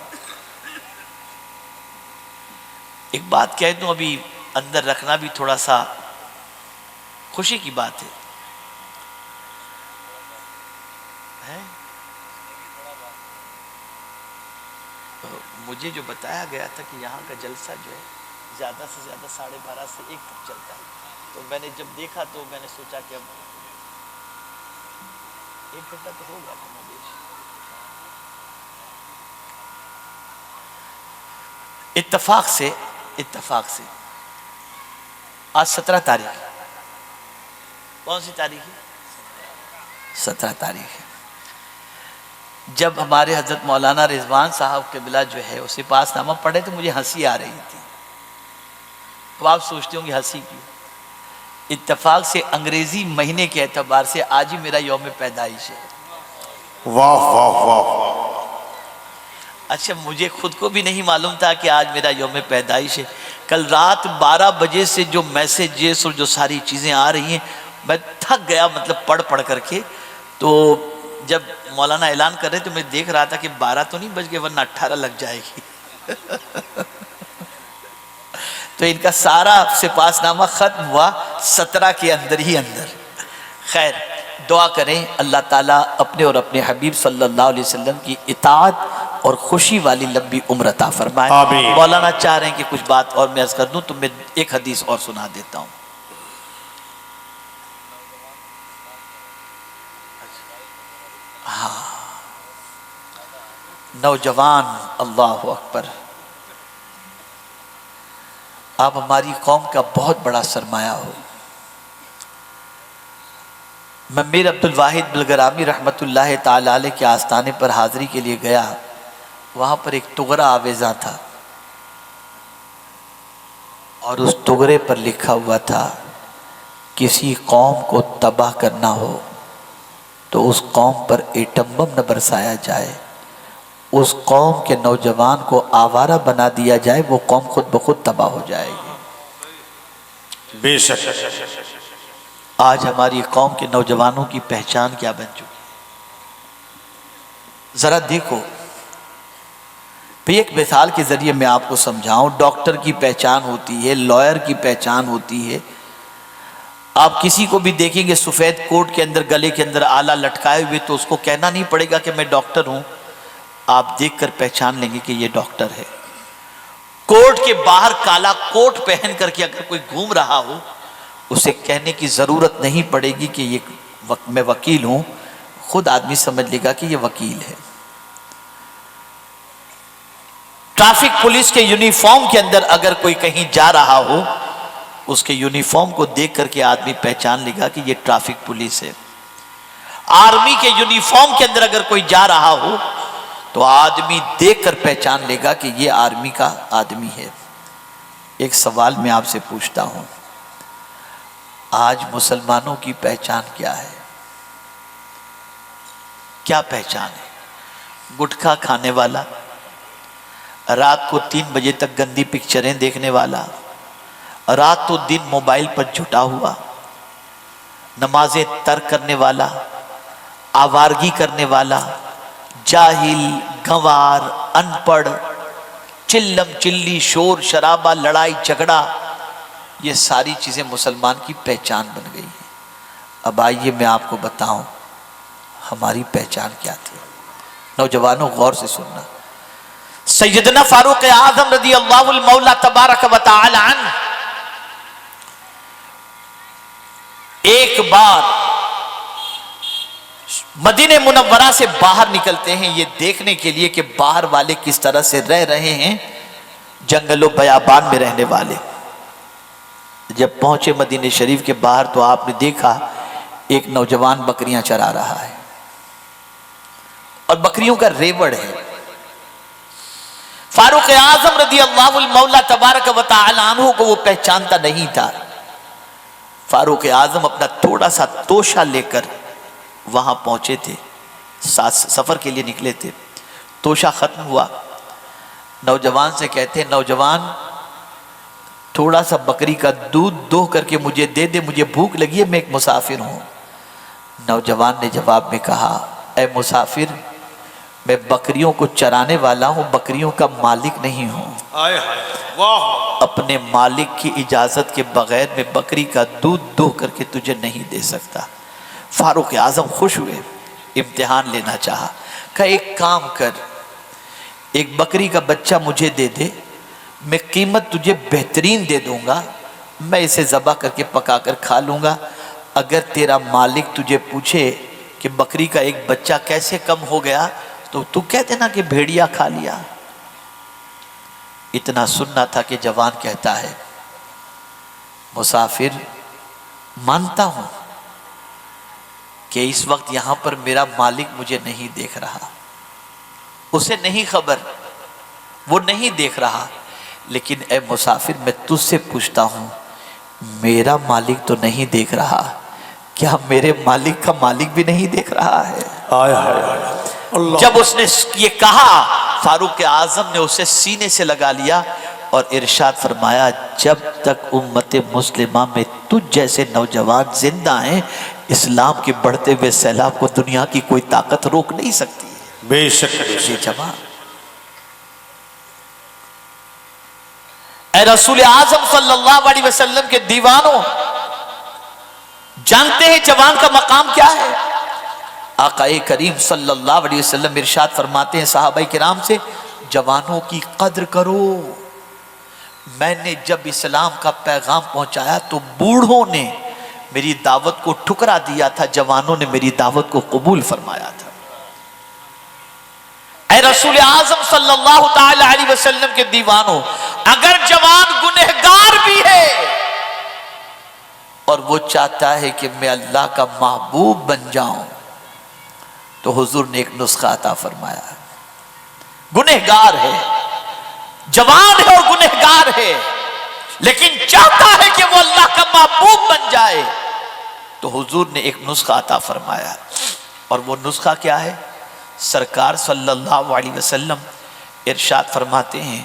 ایک بات کہہ دوں، ابھی اندر رکھنا بھی تھوڑا سا خوشی کی بات ہے۔ مجھے جو بتایا گیا تھا کہ یہاں کا جلسہ جو ہے زیادہ سے زیادہ 12:30 سے 1 تک چلتا ہے، تو میں نے جب دیکھا تو میں نے سوچا کہ اب 1 گھنٹہ تو ہو گیا کم و بیش۔ اتفاق سے آج 17 تاریخ، کون سی تاریخ ہے؟ 17 تاریخ ہے۔ جب ہمارے حضرت مولانا رضوان صاحب قبلہ جو ہے اسے پاس نامہ پڑھے تو مجھے ہنسی آ رہی تھی۔ تو آپ سوچتے ہوں گے ہنسی کی؟ اتفاق سے انگریزی مہینے کے اعتبار سے آج ہی میرا یوم پیدائش ہے۔ واہ واہ واہ۔ اچھا، مجھے خود کو بھی نہیں معلوم تھا کہ آج میرا یوم پیدائش ہے۔ کل رات 12 بجے سے جو میسیجز اور جو ساری چیزیں آ رہی ہیں میں تھک گیا، مطلب پڑھ کر کے۔ تو جب مولانا اعلان کر رہے تو میں دیکھ رہا تھا کہ 12 تو نہیں بج گئے ورنہ 18 لگ جائے گی۔ تو ان کا سارا سپاس نامہ ختم ہوا 17 کے اندر ہی اندر۔ خیر، دعا کریں اللہ تعالیٰ اپنے اور اپنے حبیب صلی اللہ علیہ وسلم کی اطاعت اور خوشی والی لمبی عمر عطا فرمائے۔ آمین۔ مولانا چاہ رہے ہیں کہ کچھ بات اور میں عرض کر دوں تو میں ایک حدیث اور سنا دیتا ہوں۔ نوجوان، اللہ اکبر، آپ ہماری قوم کا بہت بڑا سرمایہ ہو۔ میں میر عبد الواحد بلگرامی رحمت اللہ تعالی علیہ کے آستانے پر حاضری کے لیے گیا، وہاں پر ایک تغرہ آویزاں تھا اور اس تغرے پر لکھا ہوا تھا کسی قوم کو تباہ کرنا ہو تو اس قوم پر ایٹم بم نہ برسایا جائے، اس قوم کے نوجوان کو آوارہ بنا دیا جائے، وہ قوم خود بخود تباہ ہو جائے گی۔ بے شک۔ آج ہماری قوم کے نوجوانوں کی پہچان کیا بن چکی ہے؟ ذرا دیکھو، ایک مثال کے ذریعے میں آپ کو سمجھاؤں۔ ڈاکٹر کی پہچان ہوتی ہے، لائر کی پہچان ہوتی ہے۔ آپ کسی کو بھی دیکھیں گے سفید کوٹ کے اندر گلے کے اندر آلہ لٹکائے ہوئے تو اس کو کہنا نہیں پڑے گا کہ میں ڈاکٹر ہوں، آپ دیکھ کر پہچان لیں گے کہ یہ ڈاکٹر ہے۔ کوٹ کے باہر کالا کوٹ پہن کر کے اگر کوئی گھوم رہا ہو، اسے کہنے کی ضرورت نہیں پڑے گی کہ یہ میں وکیل ہوں، خود آدمی سمجھ لے گا کہ یہ وکیل ہے۔ ٹریفک پولیس کے یونیفارم کے اندر اگر کوئی کہیں جا رہا ہو، اس کے یونیفارم کو دیکھ کر کے آدمی پہچان لے گا کہ یہ ٹریفک پولیس ہے۔ آرمی کے یونیفارم کے اندر اگر کوئی جا رہا ہو تو آدمی دیکھ کر پہچان لے گا کہ یہ آرمی کا آدمی ہے۔ ایک سوال میں آپ سے پوچھتا ہوں، آج مسلمانوں کی پہچان کیا ہے؟ کیا پہچان ہے؟ گٹکھا کھانے والا، رات کو 3 بجے تک گندی پکچریں دیکھنے والا، رات و دن موبائل پر جھٹا ہوا، نمازیں ترک کرنے والا، آوارگی کرنے والا، جاہل، گنوار، ان پڑھ، چلم چلی، شور شرابہ، لڑائی جھگڑا، یہ ساری چیزیں مسلمان کی پہچان بن گئی ہیں۔ اب آئیے میں آپ کو بتاؤں ہماری پہچان کیا تھی۔ نوجوانوں غور سے سننا، سیدنا فاروق اعظم رضی اللہ المولا تبارک و تعالی عنہ ایک بار مدینہ منورہ سے باہر نکلتے ہیں یہ دیکھنے کے لیے کہ باہر والے کس طرح سے رہ رہے ہیں، جنگل و بیابان میں رہنے والے۔ جب پہنچے مدینہ شریف کے باہر تو آپ نے دیکھا ایک نوجوان بکریاں چرا رہا ہے اور بکریوں کا ریوڑ ہے۔ فاروق اعظم رضی اللہ المولا تبارک و تعالی عنہ کو وہ پہچانتا نہیں تھا۔ فاروق اعظم اپنا تھوڑا سا توشہ لے کر وہاں پہنچے تھے، سفر کے لیے نکلے تھے۔ توشہ ختم ہوا، نوجوان سے کہتے ہیں نوجوان تھوڑا سا بکری کا دودھ دوہ کر کے مجھے دے دے، مجھے بھوک لگی ہے، میں ایک مسافر ہوں۔ نوجوان نے جواب میں کہا اے مسافر، میں بکریوں کو چرانے والا ہوں، بکریوں کا مالک نہیں ہوں۔ اپنے مالک کی اجازت کے بغیر میں بکری کا دودھ دو کر کے تجھے نہیں دے سکتا۔ فاروق اعظم خوش ہوئے، امتحان لینا چاہا، کہا ایک کام کر، ایک بکری کا بچہ مجھے دے دے، میں قیمت تجھے بہترین دے دوں گا، میں اسے ذبح کر کے پکا کر کھا لوں گا، اگر تیرا مالک تجھے پوچھے کہ بکری کا ایک بچہ کیسے کم ہو گیا تو تو کہہ دینا کہ بھیڑیا کھا لیا۔ اتنا سننا تھا کہ جوان کہتا ہے مسافر مانتا ہوں کہ اس وقت یہاں پر میرا مالک مجھے نہیں دیکھ رہا، اسے نہیں خبر، وہ نہیں دیکھ رہا، لیکن اے مسافر میں تجھ سے پوچھتا ہوں میرا مالک تو نہیں دیکھ رہا، کیا میرے مالک کا مالک بھی نہیں دیکھ رہا ہے؟ جب اس نے یہ کہا فاروق اعظم نے اسے سینے سے لگا لیا اور ارشاد فرمایا جب تک امت مسلمہ میں تجھ جیسے نوجوان زندہ ہیں اسلام کے بڑھتے ہوئے سیلاب کو دنیا کی کوئی طاقت روک نہیں سکتی۔ بے شک یہ جوان، اے رسول اعظم صلی اللہ علیہ وسلم کے دیوانوں، جانتے ہیں جوان کا مقام کیا ہے؟ آقا کریم صلی اللہ علیہ وسلم ارشاد فرماتے ہیں صحابہ کرام سے جوانوں کی قدر کرو۔ میں نے جب اسلام کا پیغام پہنچایا تو بوڑھوں نے میری دعوت کو ٹھکرا دیا تھا، جوانوں نے میری دعوت کو قبول فرمایا تھا۔ اے رسول اعظم صلی اللہ تعالی علیہ وسلم کے دیوانوں، اگر جوان گنہگار بھی ہے اور وہ چاہتا ہے کہ میں اللہ کا محبوب بن جاؤں تو حضور نے ایک نسخہ عطا فرمایا، گنہگار ہے، جوان ہے اور گنہگار ہے، لیکن چاہتا ہے کہ وہ اللہ کا محبوب بن جائے تو حضور نے ایک نسخہ عطا فرمایا، اور وہ نسخہ کیا ہے؟ سرکار صلی اللہ علیہ وسلم ارشاد فرماتے ہیں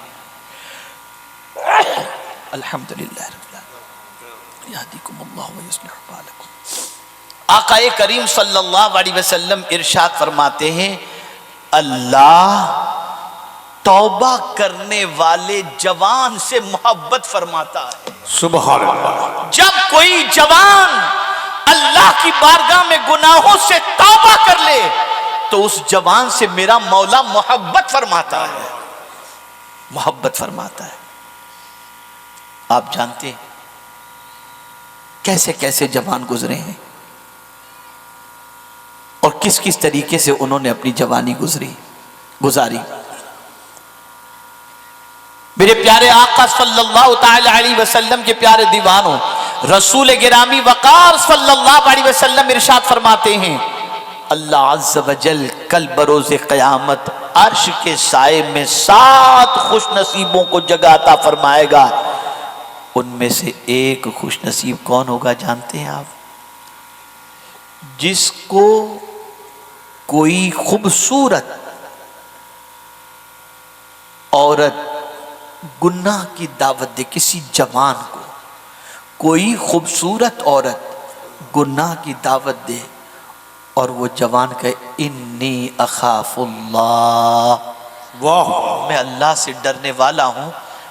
الحمدللہ رب العالمین یہدیکم اللہ ویصلح بالکم۔ آقا کریم صلی اللہ علیہ وسلم ارشاد فرماتے ہیں اللہ توبہ کرنے والے جوان سے محبت فرماتا ہے۔ سبحان اللہ۔ جب کوئی جوان اللہ کی بارگاہ میں گناہوں سے توبہ کر لے تو اس جوان سے میرا مولا محبت فرماتا ہے، محبت فرماتا ہے۔ آپ جانتے ہیں کیسے کیسے جوان گزرے ہیں اور کس کس طریقے سے انہوں نے اپنی جوانی گزاری۔ میرے پیارے آقا صلی اللہ تعالی علیہ وسلم کے پیارے دیوانوں، رسول گرامی وقار صلی اللہ علیہ وسلم ارشاد فرماتے ہیں اللہ عز و جل کل بروز قیامت عرش کے سائے میں 7 خوش نصیبوں کو جگہ عطا فرمائے گا، ان میں سے ایک خوش نصیب کون ہوگا جانتے ہیں آپ؟ جس کو کوئی خوبصورت عورت گناہ کی دعوت دے، کسی جوان کو کوئی خوبصورت عورت گناہ کی دعوت دے اور وہ جوان کہے انی اخاف اللہ، میں اللہ سے ڈرنے والا ہوں،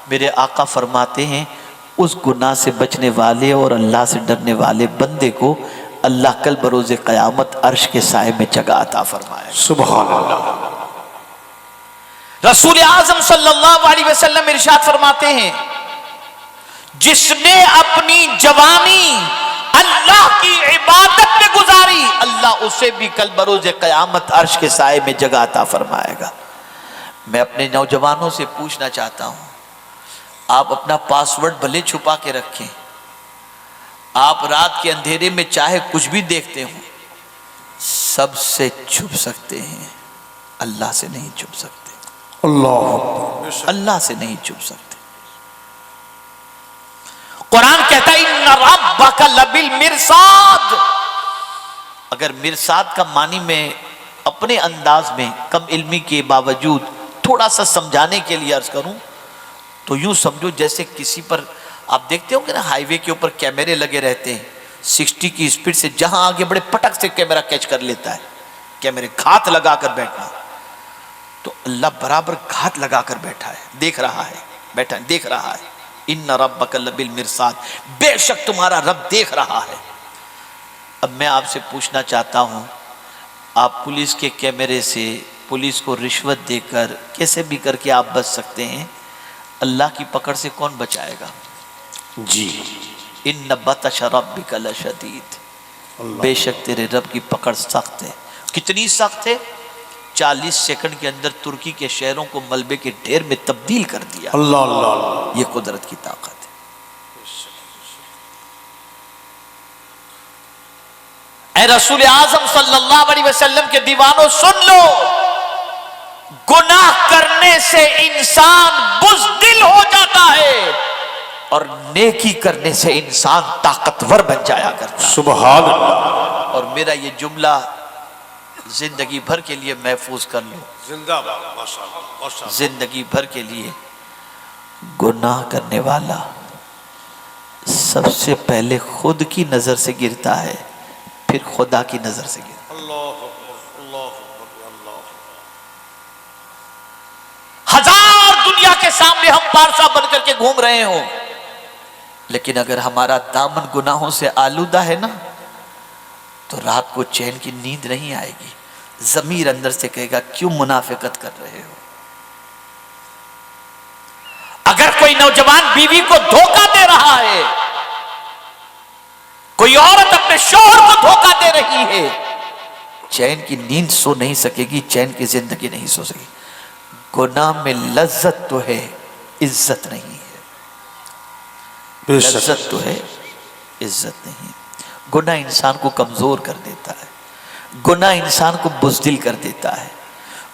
میرے آقا فرماتے ہیں اس گناہ سے بچنے والے اور اللہ سے ڈرنے والے بندے کو اللہ کل بروز قیامت عرش کے سائے میں جگہ عطا فرمائے۔ سبحان اللہ۔ رسول اعظم صلی اللہ علیہ وسلم ارشاد فرماتے ہیں جس نے اپنی جوانی اللہ کی عبادت میں گزاری اللہ اسے بھی کل بروز قیامت عرش کے سائے میں جگہ عطا فرمائے گا۔ میں اپنے نوجوانوں سے پوچھنا چاہتا ہوں، آپ اپنا پاسورڈ بھلے چھپا کے رکھیں، آپ رات کے اندھیرے میں چاہے کچھ بھی دیکھتے ہوں، سب سے چھپ سکتے ہیں، اللہ سے نہیں چھپ سکتے، اللہ سے نہیں چھپ سکتے۔ قرآن کہتا ہے ان ربک لبالمرصاد، اگر مرصاد کا معنی میں اپنے انداز میں کم علمی کے باوجود تھوڑا سا سمجھانے کے لیے عرض کروں تو یوں سمجھو جیسے کسی پر آپ دیکھتے ہو کہ نا ہائی وے کے اوپر کیمرے لگے رہتے ہیں، 60 کی اسپیڈ سے جہاں آگے بڑے پٹک سے کیمرہ کیچ کر لیتا ہے، کیمرے گھات لگا کر بیٹھنا، تو اللہ برابر گھات لگا کر بیٹھا ہے، دیکھ رہا ہے، بیٹھا دیکھ رہا ہے. ان ربک لبالمرصاد، بے شک تمہارا رب دیکھ رہا ہے. اب میں آپ سے پوچھنا چاہتا ہوں، آپ پولیس کے کیمرے سے، پولیس کو رشوت دے کر، کیسے بھی کر کے آپ بچ سکتے ہیں، اللہ کی پکڑ سے کون بچائے گا؟ جی ان بطش ربک لشدید، بے شک تیرے رب کی پکڑ سخت ہے. کتنی سخت ہے؟ 40 سیکنڈ کے اندر ترکی کے شہروں کو ملبے کے ڈھیر میں تبدیل کر دیا. اللہ اللہ اللہ. یہ قدرت کی طاقت ہے. اے رسول اعظم صلی اللہ علیہ وسلم کے دیوانوں سن لو، گناہ کرنے سے انسان بزدل ہو جاتا ہے اور نیکی کرنے سے انسان طاقتور بن جایا کرتا ہے. سبحان اللہ. اور میرا یہ جملہ زندگی بھر کے لیے محفوظ کر لو، زندہ باد. ماشاءاللہ ماشاءاللہ. زندگی بھر کے لیے. گناہ کرنے والا سب سے پہلے خود کی نظر سے گرتا ہے، پھر خدا کی نظر سے گرتا ہے. اللہ اکبر اللہ اکبر اللہ. ہزار دنیا کے سامنے ہم پارسا بن کر کے گھوم رہے ہوں، لیکن اگر ہمارا دامن گناہوں سے آلودہ ہے نا تو رات کو چین کی نیند نہیں آئے گی. ضمیر اندر سے کہے گا کیوں منافقت کر رہے ہو. اگر کوئی نوجوان بیوی کو دھوکہ دے رہا ہے، کوئی عورت اپنے شوہر کو دھوکہ دے رہی ہے، چین کی نیند سو نہیں سکے گی، چین کی زندگی نہیں سو سکے گی. گناہ میں لذت تو ہے، عزت نہیں ہے. لذت تو ہے، عزت نہیں. گناہ انسان کو کمزور کر دیتا ہے، گناہ انسان کو بزدل کر دیتا ہے،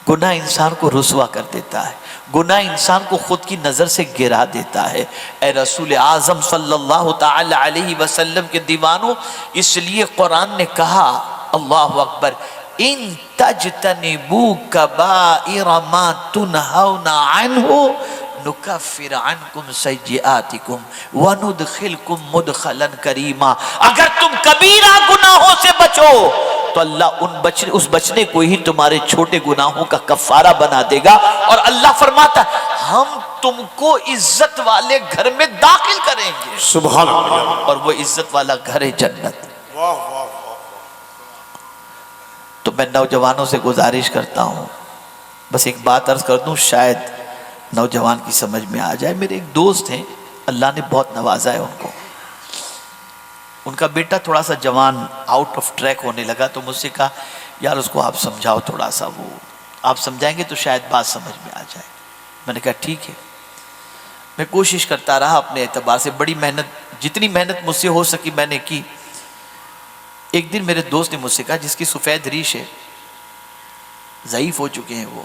گناہ انسان کو رسوا کر دیتا ہے، گناہ انسان کو خود کی نظر سے گرا دیتا ہے. اے رسول اعظم صلی اللہ تعالی علیہ وسلم کے دیوانوں، اس لیے قرآن نے کہا، اللہ اکبر، ان تجتنبوا کبائر ما تنہون عنہ نکفر عنکم سیئاتکم وندخلکم مدخلا کریما. اگر تم کبیرہ گناہوں سے بچو تو اللہ اس بچنے کو ہی تمہارے چھوٹے گناہوں کا کفارہ بنا دے گا. اور اللہ فرماتا ہے ہم تم کو عزت والے گھر میں داخل کریں گے. سبحان اللہ. اور وہ عزت والا گھر ہے جنت. واہ واہ. تو میں نوجوانوں سے گزارش کرتا ہوں، بس ایک بات عرض کر دوں، شاید نوجوان کی سمجھ میں آ جائے. میرے ایک دوست ہیں، اللہ نے بہت نوازا ہے ان کو. ان کا بیٹا تھوڑا سا جوان آؤٹ آف ٹریک ہونے لگا تو مجھ سے کہا یار اس کو آپ سمجھاؤ تھوڑا سا، وہ آپ سمجھائیں گے تو شاید بات سمجھ میں آ جائے. میں نے کہا ٹھیک ہے. میں کوشش کرتا رہا اپنے اعتبار سے، بڑی محنت، جتنی محنت مجھ سے ہو سکی میں نے کی. ایک دن میرے دوست نے مجھ سے کہا، جس کی سفید ریش ہے، ضعیف ہو چکے ہیں وہ،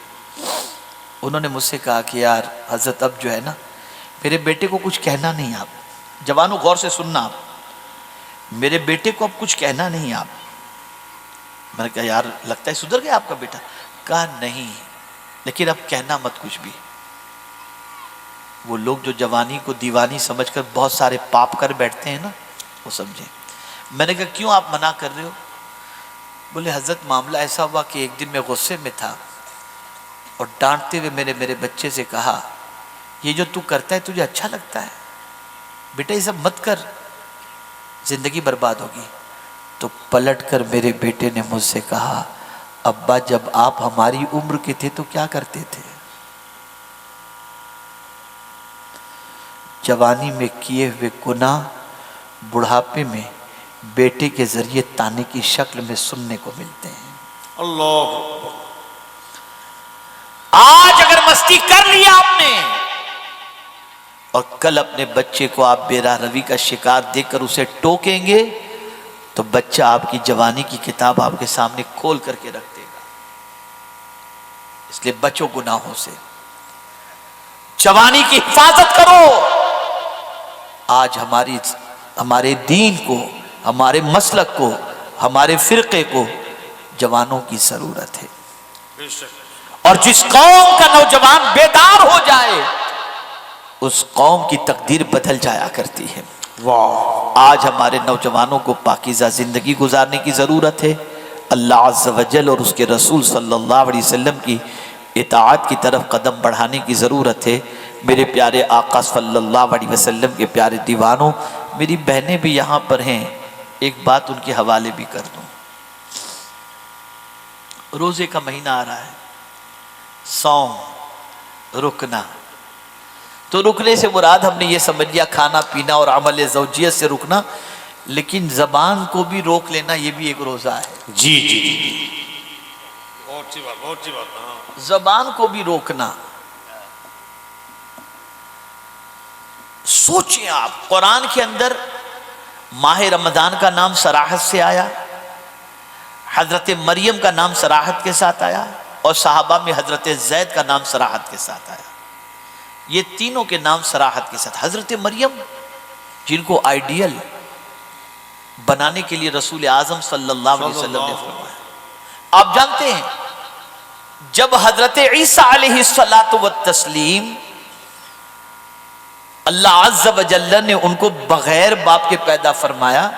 انہوں نے مجھ سے کہا کہ یار حضرت اب جو ہے نا میرے بیٹے کو کچھ کہنا نہیں. آپ جوانوں غور سے سننا، آپ میرے بیٹے کو اب کچھ کہنا نہیں آپ. میں نے کہا یار لگتا ہے سدھر گیا آپ کا بیٹا. کہا نہیں، لیکن اب کہنا مت کچھ بھی. وہ لوگ جو جوانی کو دیوانی سمجھ کر بہت سارے پاپ کر بیٹھتے ہیں نا، وہ سمجھیں. میں نے کہا کیوں آپ منع کر رہے ہو؟ بولے حضرت معاملہ ایسا ہوا کہ ایک دن میں غصے میں تھا اور ڈانٹتے ہوئے میرے بچے سے کہا یہ جو تو کرتا ہے تجھے اچھا لگتا ہے؟ بیٹا یہ سب مت کر، زندگی برباد ہوگی. تو پلٹ کر میرے بیٹے نے مجھ سے کہا ابا جب آپ ہماری عمر کے تھے تو کیا کرتے تھے؟ جوانی میں کیے ہوئے گناہ بڑھاپے میں بیٹے کے ذریعے تانے کی شکل میں سننے کو ملتے ہیں. اللہ. آج اگر مستی کر لیا آپ نے اور کل اپنے بچے کو آپ بے راہ روی کا شکار دیکھ کر اسے ٹوکیں گے تو بچہ آپ کی جوانی کی کتاب آپ کے سامنے کھول کر کے رکھ دے گا. اس لیے بچو گناہوں سے، جوانی کی حفاظت کرو. آج ہمارے دین کو، ہمارے مسلک کو، ہمارے فرقے کو جوانوں کی ضرورت ہے. اور جس قوم کا نوجوان بیدار ہو جائے اس قوم کی تقدیر بدل جایا کرتی ہے. آج ہمارے نوجوانوں کو پاکیزہ زندگی گزارنے کی ضرورت ہے. اللہ عز و جل اور اس کے رسول صلی اللہ علیہ وسلم کی اطاعت کی طرف قدم بڑھانے کی ضرورت ہے۔ میرے پیارے آقا صلی اللہ علیہ وسلم کے پیارے دیوانوں، میری بہنیں بھی یہاں پر ہیں، ایک بات ان کے حوالے بھی کر دوں۔ روزے کا مہینہ آ رہا ہے، صوم، رکنا، تو رکنے سے مراد ہم نے یہ سمجھ لیا کھانا پینا اور عمل زوجیت سے رکنا، لیکن زبان کو بھی روک لینا یہ بھی ایک روزہ ہے۔ جی جی جی، بہت اچھی بات، بہت اچھی بات۔ ہاں، زبان کو بھی روکنا۔ سوچیں آپ، قرآن کے اندر ماہ رمضان کا نام صراحت سے آیا، حضرت مریم کا نام صراحت کے ساتھ آیا، اور صحابہ میں حضرت زید کا نام صراحت کے ساتھ آیا۔ یہ تینوں کے نام صراحت کے ساتھ۔ حضرت مریم جن کو آئیڈیل بنانے کے لیے رسول اعظم صلی اللہ علیہ وسلم نے فرمایا، آپ جانتے ہیں جب حضرت عیسیٰ علیہ السلام اللہ عز و جل نے ان کو بغیر باپ کے پیدا فرمایا،